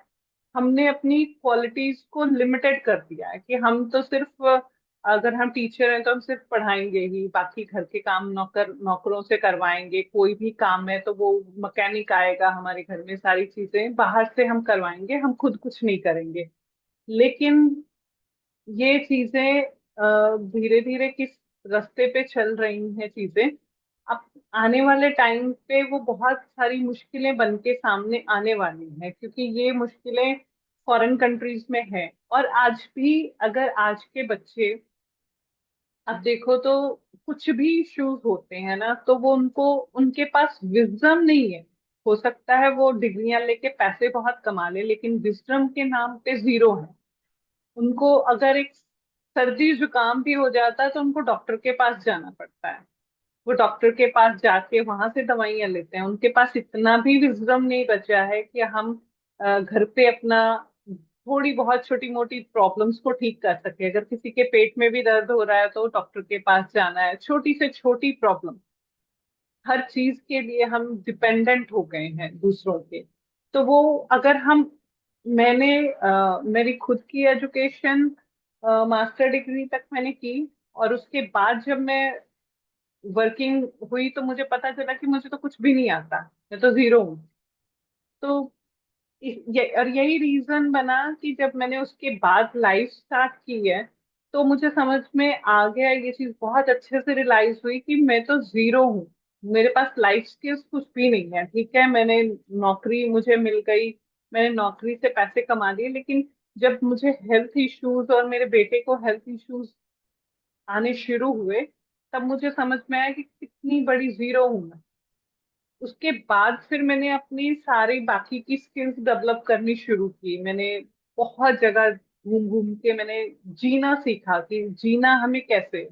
हमने अपनी क्वालिटीज को लिमिटेड कर दिया है कि हम तो सिर्फ, अगर हम टीचर हैं तो हम सिर्फ पढ़ाएंगे ही, बाकी घर के काम नौकरों से करवाएंगे, कोई भी काम है तो वो मैकेनिक आएगा हमारे घर में, सारी चीजें बाहर से हम करवाएंगे, हम खुद कुछ नहीं करेंगे। लेकिन ये चीजें धीरे धीरे किस रास्ते पे चल रही हैं चीजें, अब आने वाले टाइम पे वो बहुत सारी मुश्किलें बन के सामने आने वाली हैं, क्योंकि ये मुश्किलें फॉरेन कंट्रीज में है। और आज भी अगर आज के बच्चे, अब देखो तो कुछ भी इश्यूज होते हैं ना, तो वो उनको, उनके पास विजडम नहीं है। हो सकता है वो डिग्रियां लेके पैसे बहुत कमा ले, लेकिन विजडम के नाम पे जीरो है। उनको अगर एक सर्दी जुकाम भी हो जाता है तो उनको डॉक्टर के पास जाना पड़ता है, वो डॉक्टर के पास जाके वहां से दवाइयां लेते हैं। उनके पास इतना भी विजडम नहीं बचा है कि हम घर पे अपना थोड़ी बहुत छोटी मोटी प्रॉब्लम्स को ठीक कर सके। अगर किसी के पेट में भी दर्द हो रहा है तो डॉक्टर के पास जाना है, छोटी से छोटी प्रॉब्लम, हर चीज के लिए हम डिपेंडेंट हो गए हैं दूसरों के। तो वो अगर हम, मैंने मेरी खुद की एजुकेशन मास्टर डिग्री तक मैंने की, और उसके बाद जब मैं वर्किंग हुई तो मुझे पता चला कि मुझे तो कुछ भी नहीं आता, मैं तो जीरो हूँ। तो और यही रीजन बना कि जब मैंने उसके बाद लाइफ स्टार्ट की है तो मुझे समझ में आ गया, ये चीज बहुत अच्छे से रियलाइज हुई कि मैं तो जीरो हूँ, मेरे पास लाइफ स्किल्स कुछ भी नहीं है। ठीक है, मैंने नौकरी मुझे मिल गई, मैंने नौकरी से पैसे कमा लिए, लेकिन जब मुझे हेल्थ इश्यूज और मेरे बेटे को हेल्थ इश्यूज आने शुरू हुए, तब मुझे समझ में आया कि कितनी बड़ी जीरो हूं मैं। उसके बाद फिर मैंने अपनी सारी बाकी की स्किल्स डेवलप करनी शुरू की। मैंने बहुत जगह घूम घूम के मैंने जीना सीखा कि जीना हमें कैसे।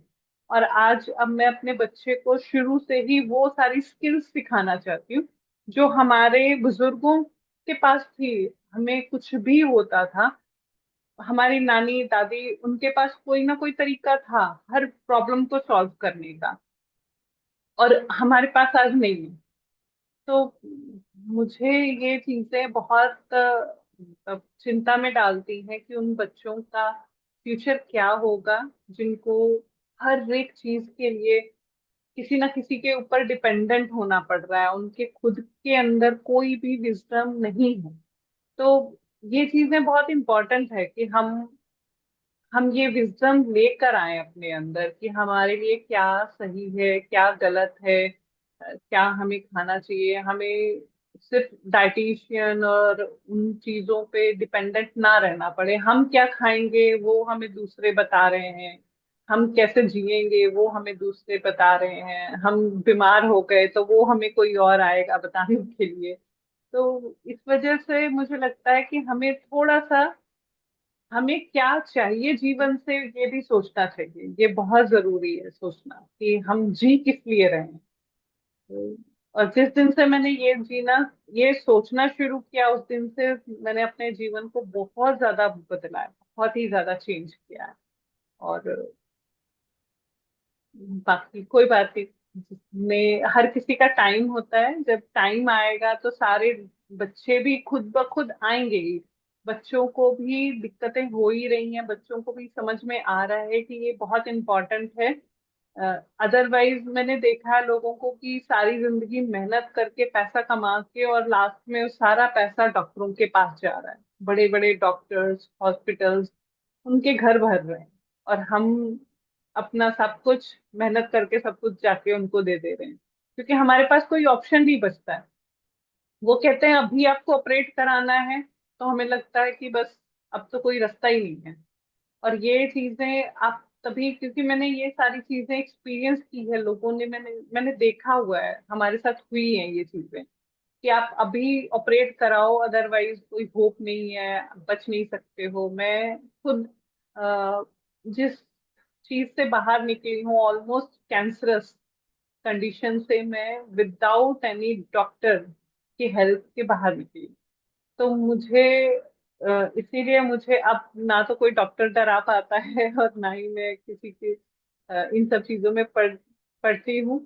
और आज अब मैं अपने बच्चे को शुरू से ही वो सारी स्किल्स सिखाना चाहती हूँ जो हमारे बुजुर्गों के पास थी। हमें कुछ भी होता था, हमारी नानी दादी, उनके पास कोई ना कोई तरीका था हर प्रॉब्लम को सॉल्व करने का, और हमारे पास आज नहीं है। तो मुझे ये चीजें बहुत चिंता में डालती हैं कि उन बच्चों का फ्यूचर क्या होगा, जिनको हर एक चीज के लिए किसी ना किसी के ऊपर डिपेंडेंट होना पड़ रहा है, उनके खुद के अंदर कोई भी विजडम नहीं है। तो ये चीजें बहुत इंपॉर्टेंट है कि हम ये विजडम लेकर आए अपने अंदर कि हमारे लिए क्या सही है, क्या गलत है, क्या हमें खाना चाहिए। हमें सिर्फ डाइटिशियन और उन चीजों पे डिपेंडेंट ना रहना पड़े। हम क्या खाएंगे वो हमें दूसरे बता रहे हैं, हम कैसे जिएंगे वो हमें दूसरे बता रहे हैं, हम बीमार हो गए तो वो हमें कोई और आएगा बताने के लिए। तो इस वजह से मुझे लगता है कि हमें थोड़ा सा, हमें क्या चाहिए जीवन से ये भी सोचना चाहिए। ये बहुत जरूरी है सोचना कि हम जी किस लिए रहे हैं। और जिस दिन से मैंने ये जीना, ये सोचना शुरू किया, उस दिन से मैंने अपने जीवन को बहुत ज्यादा बदला है, बहुत ही ज्यादा चेंज किया है। और बाकी कोई बात नहीं, जिसमें हर किसी का टाइम होता है, जब टाइम आएगा तो सारे बच्चे भी खुद ब खुद आएंगे ही। बच्चों को भी दिक्कतें हो ही रही हैं, बच्चों को भी समझ में आ रहा है कि ये बहुत इम्पोर्टेंट है। अदरवाइज मैंने देखा है लोगों को कि सारी जिंदगी मेहनत करके पैसा कमा के और लास्ट में वो सारा पैसा डॉक्टरों के पास जा रहा है, बड़े बड़े डॉक्टर्स, हॉस्पिटल्स, उनके घर भर रहे हैं, और हम अपना सब कुछ मेहनत करके सब कुछ जाके उनको दे दे रहे हैं, क्योंकि हमारे पास कोई ऑप्शन नहीं बचता है। वो कहते हैं अभी आपको ऑपरेट कराना है, तो हमें लगता है कि बस अब तो कोई रास्ता ही नहीं है। और ये चीजें आप तभी, क्योंकि मैंने ये सारी चीजें एक्सपीरियंस की है, लोगों ने, मैंने देखा हुआ है, हमारे साथ हुई है ये चीजें, कि आप अभी ऑपरेट कराओ, अदरवाइज कोई होप नहीं है, बच नहीं सकते हो। मैं खुद जिस चीज से बाहर निकली हूँ, ऑलमोस्ट कैंसरस कंडीशन से, मैं विदाउट एनी डॉक्टर की हेल्प के बाहर निकली। तो मुझे इसीलिए मुझे अब ना तो कोई डॉक्टर डरा पाता है, और ना ही मैं किसी के इन सब चीजों में पढ़ती हूँ।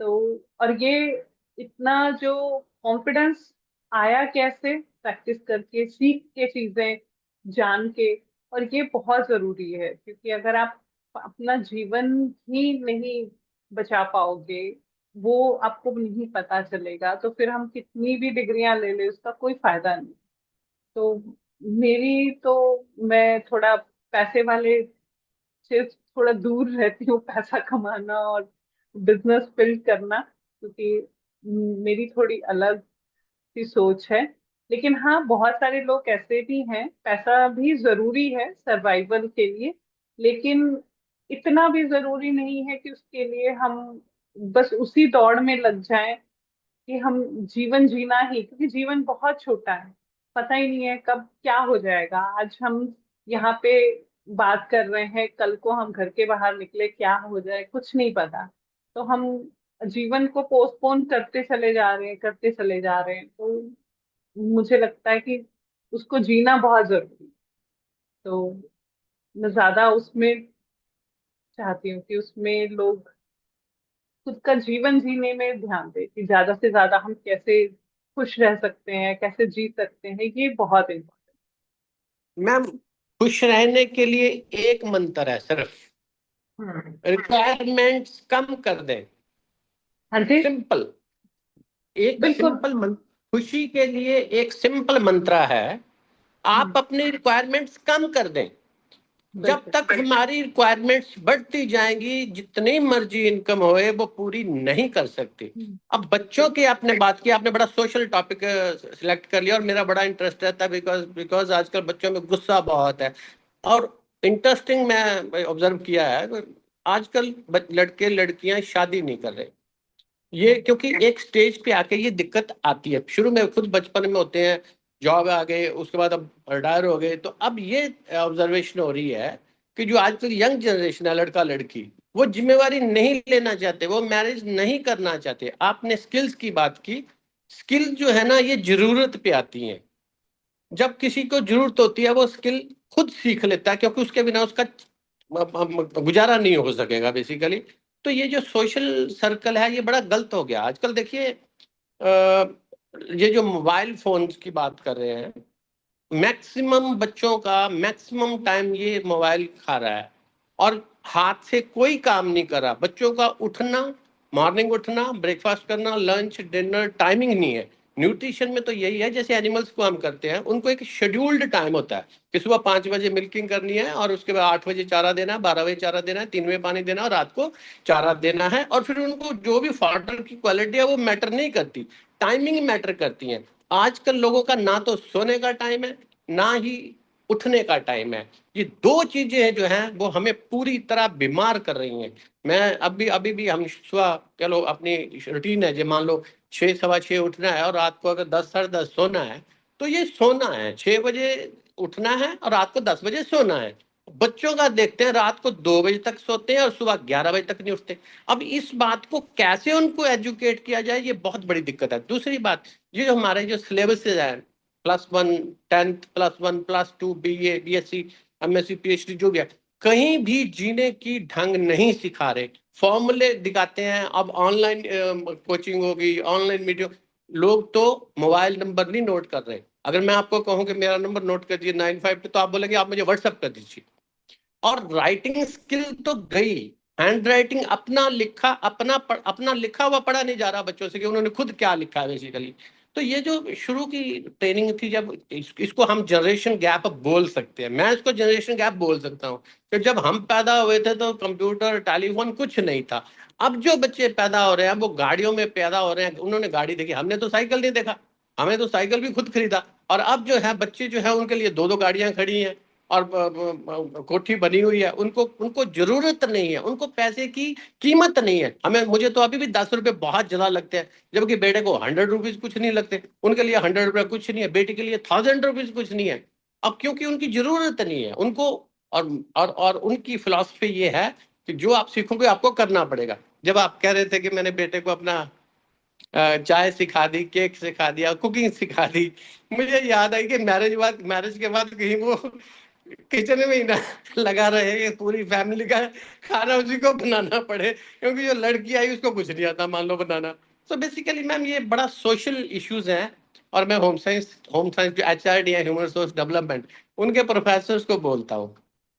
तो और ये इतना जो कॉन्फिडेंस आया कैसे, प्रैक्टिस करके, सीख के, चीजें जान के। और ये बहुत जरूरी है, क्योंकि अगर आप अपना जीवन ही नहीं बचा पाओगे, वो आपको नहीं पता चलेगा, तो फिर हम कितनी भी डिग्रियां ले ले उसका कोई फायदा नहीं। तो मेरी तो, मैं थोड़ा पैसे वाले से थोड़ा दूर रहती हूँ, पैसा कमाना और बिजनेस बिल्ड करना, क्योंकि मेरी थोड़ी अलग सी सोच है। लेकिन हाँ, बहुत सारे लोग ऐसे भी हैं, पैसा भी जरूरी है सर्वाइवल के लिए, लेकिन इतना भी जरूरी नहीं है कि उसके लिए हम बस उसी दौड़ में लग जाएं, कि हम जीवन जीना ही, क्योंकि जीवन बहुत छोटा है, पता ही नहीं है कब क्या हो जाएगा। आज हम यहाँ पे बात कर रहे हैं, कल को हम घर के बाहर निकले क्या हो जाए कुछ नहीं पता। तो हम जीवन को पोस्टपोन करते चले जा रहे हैं, करते चले जा रहे हैं। तो मुझे लगता है कि उसको जीना बहुत जरूरी है। तो मैं ज्यादा उसमें चाहती हूँ कि उसमें लोग खुद का जीवन जीने में ध्यान दें, कि ज्यादा से ज्यादा हम कैसे खुश रह सकते हैं, कैसे जी सकते हैं, ये बहुत इम्पोर्टेंट। मैम, खुश रहने के लिए एक मंत्र है सिर्फ, हम्म। रिक्वायरमेंट्स कम कर दें। हाँ जी। सिंपल, एक बिल्कुल। सिंपल मंत्र, खुशी के लिए एक सिंपल मंत्र है, आप हम्म। अपनी रिक्वायरमेंट्स कम कर दें। जब बिल्कुल। तक हमारी रिक्वायरमेंट्स बढ़ती जाएंगी, जितनी मर्जी इनकम होए वो पूरी नहीं कर सकती। हम्म। अब बच्चों की आपने बात की, आपने बड़ा सोशल टॉपिक सिलेक्ट कर लिया, और मेरा बड़ा इंटरेस्ट रहता है, बिकॉज बिकॉज आजकल बच्चों में गुस्सा बहुत है। और इंटरेस्टिंग मैं ऑब्जर्व किया है, आजकल लड़के लड़कियां शादी नहीं कर रहे। ये क्योंकि एक स्टेज पे आके ये दिक्कत आती है, शुरू में खुद बचपन में होते हैं, जॉब आ गए, उसके बाद अब रिटायर हो गए, तो अब ये ऑब्जर्वेशन हो रही है कि जो आजकल यंग जनरेशन है, लड़का लड़की, वो जिम्मेवारी नहीं लेना चाहते, वो मैरिज नहीं करना चाहते। आपने स्किल्स की बात की, स्किल जो है ना, ये जरूरत पे आती है। जब किसी को जरूरत होती है वो स्किल खुद सीख लेता है, क्योंकि उसके बिना उसका गुजारा नहीं हो सकेगा बेसिकली। तो ये जो सोशल सर्कल है ये बड़ा गलत हो गया आजकल। देखिए, ये जो मोबाइल फोन्स की बात कर रहे हैं, मैक्सिमम बच्चों का मैक्सिमम टाइम ये मोबाइल खा रहा है, और हाथ से कोई काम नहीं कर रहा। बच्चों का उठना, मॉर्निंग उठना, ब्रेकफास्ट करना, लंच डिनर, टाइमिंग नहीं है। न्यूट्रिशन में तो यही है, जैसे एनिमल्स को हम करते हैं, उनको एक शेड्यूल्ड टाइम होता है कि सुबह 5 बजे मिल्किंग करनी है, और उसके बाद 8 बजे चारा देना है, 12 बजे चारा देना है, 3 बजे पानी देना है, और रात को चारा देना है। और फिर उनको जो भी फॉडर की क्वालिटी है वो मैटर नहीं करती, टाइमिंग मैटर करती है। आजकल लोगों का ना तो सोने का टाइम है, ना ही उठने का टाइम है। ये दो चीजें जो हैं वो हमें पूरी तरह बीमार कर रही हैं। मैं अभी अभी भी हम सुबह, चलो अपनी रूटीन है, जो मान लो 6 सवा 6 उठना है, और रात को अगर 10 साढ़े 10 सोना है, तो ये सोना है, 6 बजे उठना है और रात को 10 बजे सोना है। बच्चों का देखते हैं रात को 2 बजे तक सोते हैं और सुबह 11 बजे तक नहीं उठते। अब इस बात को कैसे उनको एजुकेट किया जाए, ये बहुत बड़ी दिक्कत है। दूसरी बात, ये जो हमारे जो सिलेबस है, +1, 10th +1 +2, BA BSc MSc PhD जो भी है, कहीं भी जीने की ढंग नहीं सिखा रहे। फॉर्मूले दिखाते हैं। अब ऑनलाइन कोचिंग होगी, ऑनलाइन मीडियो, लोग तो मोबाइल नंबर नहीं नोट कर रहे। अगर मैं आपको कहूं कि मेरा नंबर नोट कर दीजिए 952, तो आप बोलेंगे आप मुझे व्हाट्सएप कर दीजिए। और राइटिंग स्किल तो गई, हैंड राइटिंग, अपना लिखा हुआ पढ़ा नहीं जा रहा बच्चों से कि उन्होंने खुद क्या लिखा है बेसिकली। तो ये जो शुरू की ट्रेनिंग थी, जब इसको हम जनरेशन गैप बोल सकते हैं, मैं इसको जनरेशन गैप बोल सकता हूँ। कि जब हम पैदा हुए थे तो कंप्यूटर टेलीफोन कुछ नहीं था। अब जो बच्चे पैदा हो रहे हैं वो गाड़ियों में पैदा हो रहे हैं, उन्होंने गाड़ी देखी, हमने तो साइकिल नहीं देखा, हमें तो साइकिल भी खुद खरीदा। और अब जो है बच्चे जो है उनके लिए 2-2 गाड़ियां खड़ी हैं और कोठी बनी हुई है, उनको उनको जरूरत नहीं है, उनको पैसे की कीमत नहीं है। मुझे तो अभी भी 10 रुपए बहुत ज्यादा लगते हैं, जबकि बेटे को 100 रुपीज कुछ नहीं लगते। उनके लिए 100 रुपये कुछ नहीं है, बेटे के लिए 1000 रुपीज कुछ नहीं है। अब क्योंकि उनकी जरूरत नहीं है उनको। और उनकी फिलॉसफी ये है कि जो आप सीखोगे आपको करना पड़ेगा। जब आप कह रहे थे कि मैंने बेटे को अपना चाय सिखा दी, केक सिखा दिया, कुकिंग सिखा दी, मुझे याद आई कि मैरिज के बाद कहीं वो किचन में ही ना लगा रहे कि पूरी फैमिली का खाना उसी को बनाना पड़े, क्योंकि जो लड़की आई उसको कुछ नहीं आता मान लो बनाना। सो बेसिकली मैम ये बड़ा सोशल इश्यूज हैं। और मैं होम साइंस जो HRD है, ह्यूमन रिसोर्स डेवलपमेंट, उनके प्रोफेसर्स को बोलता हूँ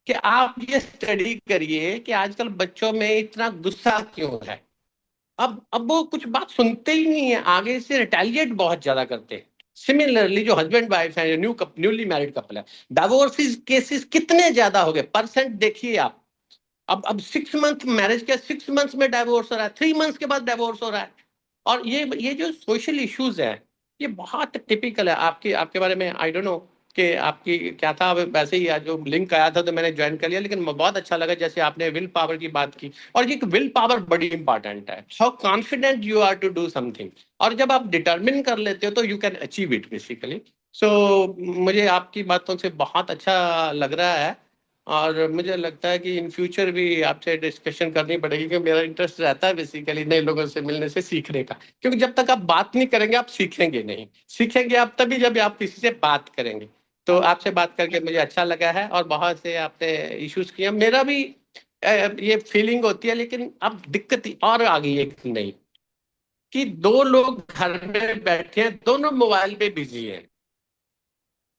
कि आप ये स्टडी करिए कि आजकल बच्चों में इतना गुस्सा क्यों है। अब वो कुछ बात सुनते ही नहीं है, आगे से रिटेलिएट बहुत ज्यादा करते हैं। सिमिलरली जो हस्बैंड वाइफ है, न्यूली मैरिड कपल है, डाइवोर्सेस केसेस कितने ज्यादा हो गए, परसेंट देखिए आप। अब 6 मंथ मैरिज के 6 मंथ्स में डाइवोर्स हो रहा है, 3 मंथ्स के बाद डाइवोर्स हो रहा है। और ये जो सोशल इश्यूज है, ये बहुत टिपिकल है। आपके आपके बारे में आई डोंट नो कि आपकी क्या था, अब वैसे ही आज जो लिंक आया था तो मैंने ज्वाइन कर लिया, लेकिन बहुत अच्छा लगा जैसे आपने विल पावर की बात की। और ये विल पावर बड़ी इंपॉर्टेंट है, how confident you are to do something. और जब आप डिटर्मिन कर लेते हो तो you can achieve it basically. So मुझे आपकी बातों से बहुत अच्छा लग रहा है। और मुझे लगता है कि इन फ्यूचर भी आपसे डिस्कशन करनी पड़ेगी, क्योंकि मेरा इंटरेस्ट रहता है बेसिकली नए लोगों से मिलने से, सीखने का। क्योंकि जब तक आप बात नहीं करेंगे आप सीखेंगे नहीं। सीखेंगे आप तभी जब आप किसी से बात करेंगे। तो आपसे बात करके मुझे अच्छा लगा है, और बहुत से आपने इश्यूज किए। मेरा भी ये फीलिंग होती है, लेकिन अब दिक्कत और आ गई एक नई, कि 2 लोग घर में बैठे हैं, दोनों मोबाइल पे बिजी हैं,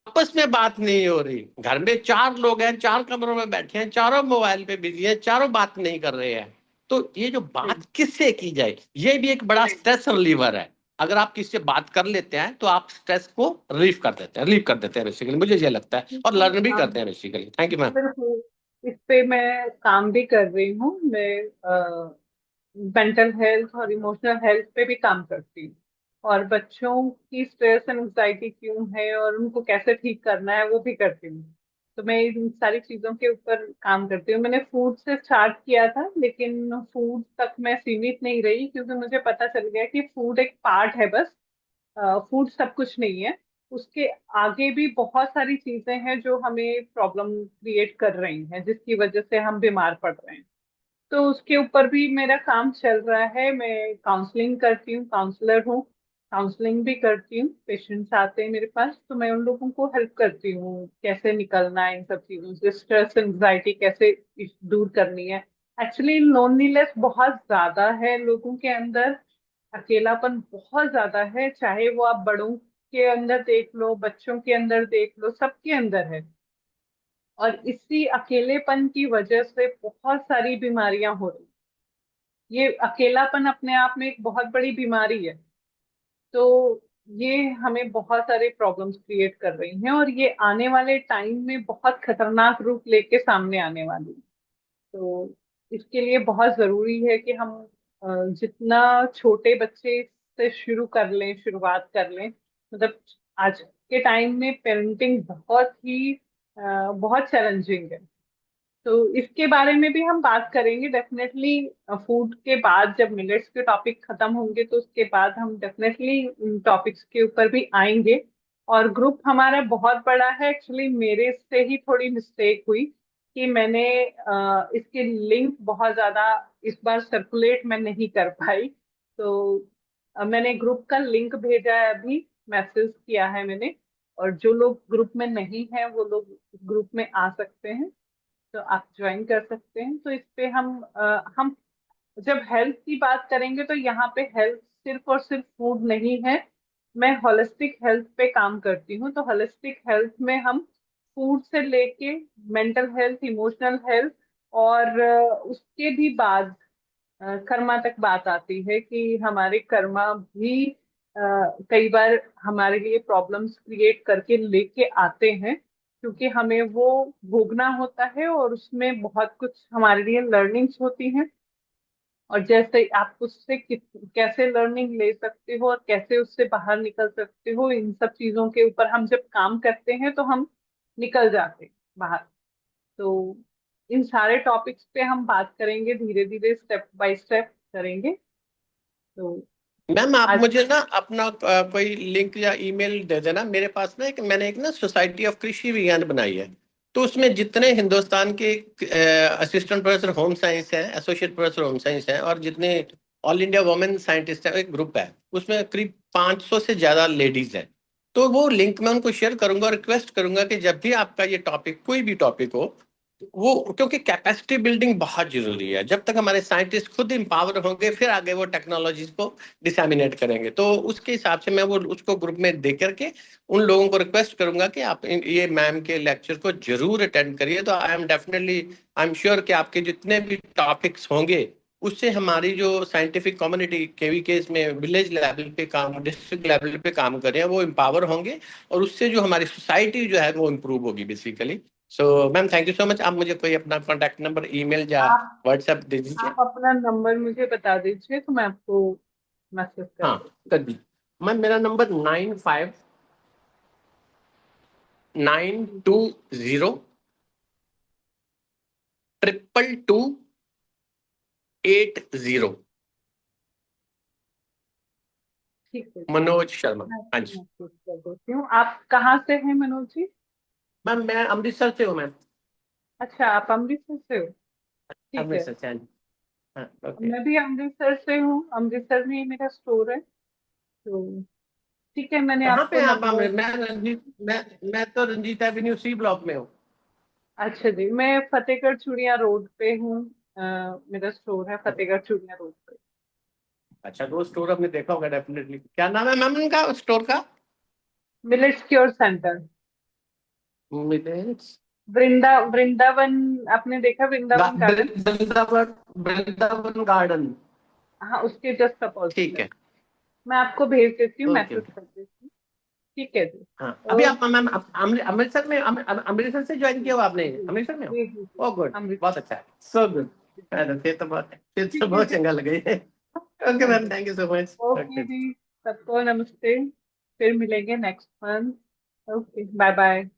आपस में बात नहीं हो रही। घर में 4 लोग हैं, 4 कमरों में बैठे हैं, चारों मोबाइल पे बिजी हैं, चारों बात नहीं कर रहे हैं। तो ये जो बात किससे की जाए, ये भी एक बड़ा स्ट्रेस रिलीवर है। अगर आप किसी से बात कर लेते हैं तो आप स्ट्रेस को रिलीव कर देते हैं बेसिकली, मुझे ये लगता है, और लर्न भी करते हैं बेसिकली। Thank you ma'am. बिल्कुल, इस पे मैं काम भी कर रही हूँ। मैं मेंटल हेल्थ और इमोशनल हेल्थ पे भी काम करती हूँ, और बच्चों की स्ट्रेस एंड एंग्जाइटी क्यों है और उनको कैसे ठीक करना है वो भी करती हूँ। तो मैं इन सारी चीजों के ऊपर काम करती हूँ। मैंने फूड से स्टार्ट किया था, लेकिन फूड तक मैं सीमित नहीं रही, क्योंकि मुझे पता चल गया कि फूड एक पार्ट है बस, फूड सब कुछ नहीं है। उसके आगे भी बहुत सारी चीजें हैं जो हमें प्रॉब्लम क्रिएट कर रही हैं, जिसकी वजह से हम बीमार पड़ रहे हैं। तो उसके ऊपर भी मेरा काम चल रहा है। मैं काउंसलिंग करती हूँ, काउंसलर हूँ। काउंसलिंग भी करती हूँ, पेशेंट्स आते हैं मेरे पास तो मैं उन लोगों को हेल्प करती हूँ कैसे निकलना है इन सब चीजों से, स्ट्रेस एंग्जाइटी कैसे दूर करनी है। एक्चुअली लोनलीनेस बहुत ज्यादा है लोगों के अंदर, अकेलापन बहुत ज्यादा है, चाहे वो आप बड़ों के अंदर देख लो, बच्चों के अंदर देख लो, सबके अंदर है। और इसी अकेलेपन की वजह से बहुत सारी बीमारियां हो रही। ये अकेलापन अपने आप में एक बहुत बड़ी बीमारी है। तो ये हमें बहुत सारे प्रॉब्लम्स क्रिएट कर रही हैं, और ये आने वाले टाइम में बहुत खतरनाक रूप लेके सामने आने वाली है। तो इसके लिए बहुत जरूरी है कि हम जितना छोटे बच्चे से शुरू कर लें, शुरुआत कर लें। मतलब आज के टाइम में पेरेंटिंग बहुत चैलेंजिंग है। तो इसके बारे में भी हम बात करेंगे डेफिनेटली। फूड के बाद जब मिलेट्स के टॉपिक खत्म होंगे तो उसके बाद हम डेफिनेटली इन टॉपिक्स के ऊपर भी आएंगे। और ग्रुप हमारा बहुत बड़ा है, एक्चुअली मेरे से ही थोड़ी मिस्टेक हुई कि मैंने इसके लिंक बहुत ज्यादा इस बार सर्कुलेट मैं नहीं कर पाई, तो मैंने ग्रुप का लिंक भेजा है, अभी मैसेज किया है मैंने, और जो लोग ग्रुप में नहीं है वो लोग ग्रुप में आ सकते हैं, तो आप ज्वाइन कर सकते हैं। तो इस पे हम जब हेल्थ की बात करेंगे तो यहाँ पे हेल्थ सिर्फ और सिर्फ फूड नहीं है। मैं होलिस्टिक हेल्थ पे काम करती हूँ, तो होलिस्टिक हेल्थ में हम फूड से लेके मेंटल हेल्थ, इमोशनल हेल्थ, और उसके भी बाद कर्मा तक बात आती है कि हमारे कर्मा भी कई बार हमारे लिए प्रॉब्लम्स क्रिएट करके लेके आते हैं, क्योंकि हमें वो भोगना होता है और उसमें बहुत कुछ हमारे लिए लर्निंग्स होती हैं। और जैसे आप उससे कैसे लर्निंग ले सकते हो और कैसे उससे बाहर निकल सकते हो, इन सब चीजों के ऊपर हम जब काम करते हैं तो हम निकल जाते हैं बाहर। तो इन सारे टॉपिक्स पे हम बात करेंगे, धीरे धीरे स्टेप बाय स्टेप करेंगे। तो मैम आप आज मुझे ना अपना कोई लिंक या ईमेल दे देना। मेरे पास ना मैंने एक ना सोसाइटी ऑफ कृषि विज्ञान बनाई है, तो उसमें जितने हिंदुस्तान के असिस्टेंट प्रोफेसर होम साइंस हैं, एसोसिएट प्रोफेसर होम साइंस हैं, और जितने ऑल इंडिया वुमेन साइंटिस्ट हैं, एक ग्रुप है, उसमें करीब 500 से ज्यादा लेडीज हैं। तो वो लिंक मैं उनको शेयर करूंगा और रिक्वेस्ट करूंगा कि जब भी आपका ये टॉपिक, कोई भी टॉपिक हो, वो, क्योंकि कैपेसिटी बिल्डिंग बहुत जरूरी है। जब तक हमारे साइंटिस्ट खुद एम्पावर होंगे, फिर आगे वो टेक्नोलॉजीज को डिसैमिनेट करेंगे। तो उसके हिसाब से मैं वो उसको ग्रुप में दे करके उन लोगों को रिक्वेस्ट करूंगा कि आप ये मैम के लेक्चर को जरूर अटेंड करिए। तो आई एम श्योर कि आपके जितने भी टॉपिक्स होंगे, उससे हमारी जो साइंटिफिक कम्युनिटी केवीकेस में विलेज लेवल पे काम, डिस्ट्रिक्ट लेवल पे काम कर रहे हैं, वो एम्पावर होंगे, और उससे जो हमारी सोसाइटी जो है वो इम्प्रूव होगी basically. So ma'am thank you so much. आप मुझे कोई अपना कॉन्टैक्ट नंबर, ईमेल या आप व्हाट्सएप दे दीजिए। आप अपना नंबर मुझे बता दीजिए तो मैं आपको मैसेज कर हाँ, दूँ। कर दीजिए मैम। मेरा नंबर 95922080। ठीक है, मनोज शर्मा। मैं हाँ आपको जी मैसेज कर देती हूँ। आप कहाँ से हैं मनोज जी? मैम, मैं अमृतसर से हूँ मैम। अच्छा, आप अमृतसर से हो। ठीक है, अमृतसर से, हाँ जी। हाँ, ओके। मैं भी अमृतसर से हूँ, अमृतसर में ही मेरा स्टोर है। तो ठीक है, मैंने कहाँ पे आपको हैं आप? नंबर। मैं तो रंजीत एवेन्यू सी ब्लॉक में हूँ। अच्छा जी, मैं फतेहगढ़ चूड़िया रोड पे हूँ। मेरा स्टोर है फतेहगढ़ चूड़िया रोड पे। अच्छा, तो स्टोर आपने देखा होगा डेफिनेटली। क्या नाम है मैम उनका स्टोर का? Millets cure centre. Millets Vrindavan, आपने देखा वृंदावन गार्डन? वृंदावन, वृंदावन गार्डन। हाँ, उसके जस्ट अपोजिट ठीक है। है। मैं आपको भेज देती हूँ, ओके मैसेज ओके। कर देती हूँ। ठीक है जी। हाँ, अभी आप ओके। मैम अमृतसर में, अमृतसर से ज्वाइन किया हुआ आपने? जी अमृतसर में हो? जी जी जी, ओह गुड, अमृतसर। बहुत अच्छा, सो गुड। फिर तो ठीक है बहुत जी। चंगा लगे। ओके हाँ मैम, जी। Thank you so much. Okay जी, सबको नमस्ते। फिर मिलेंगे next month. Okay, bye bye.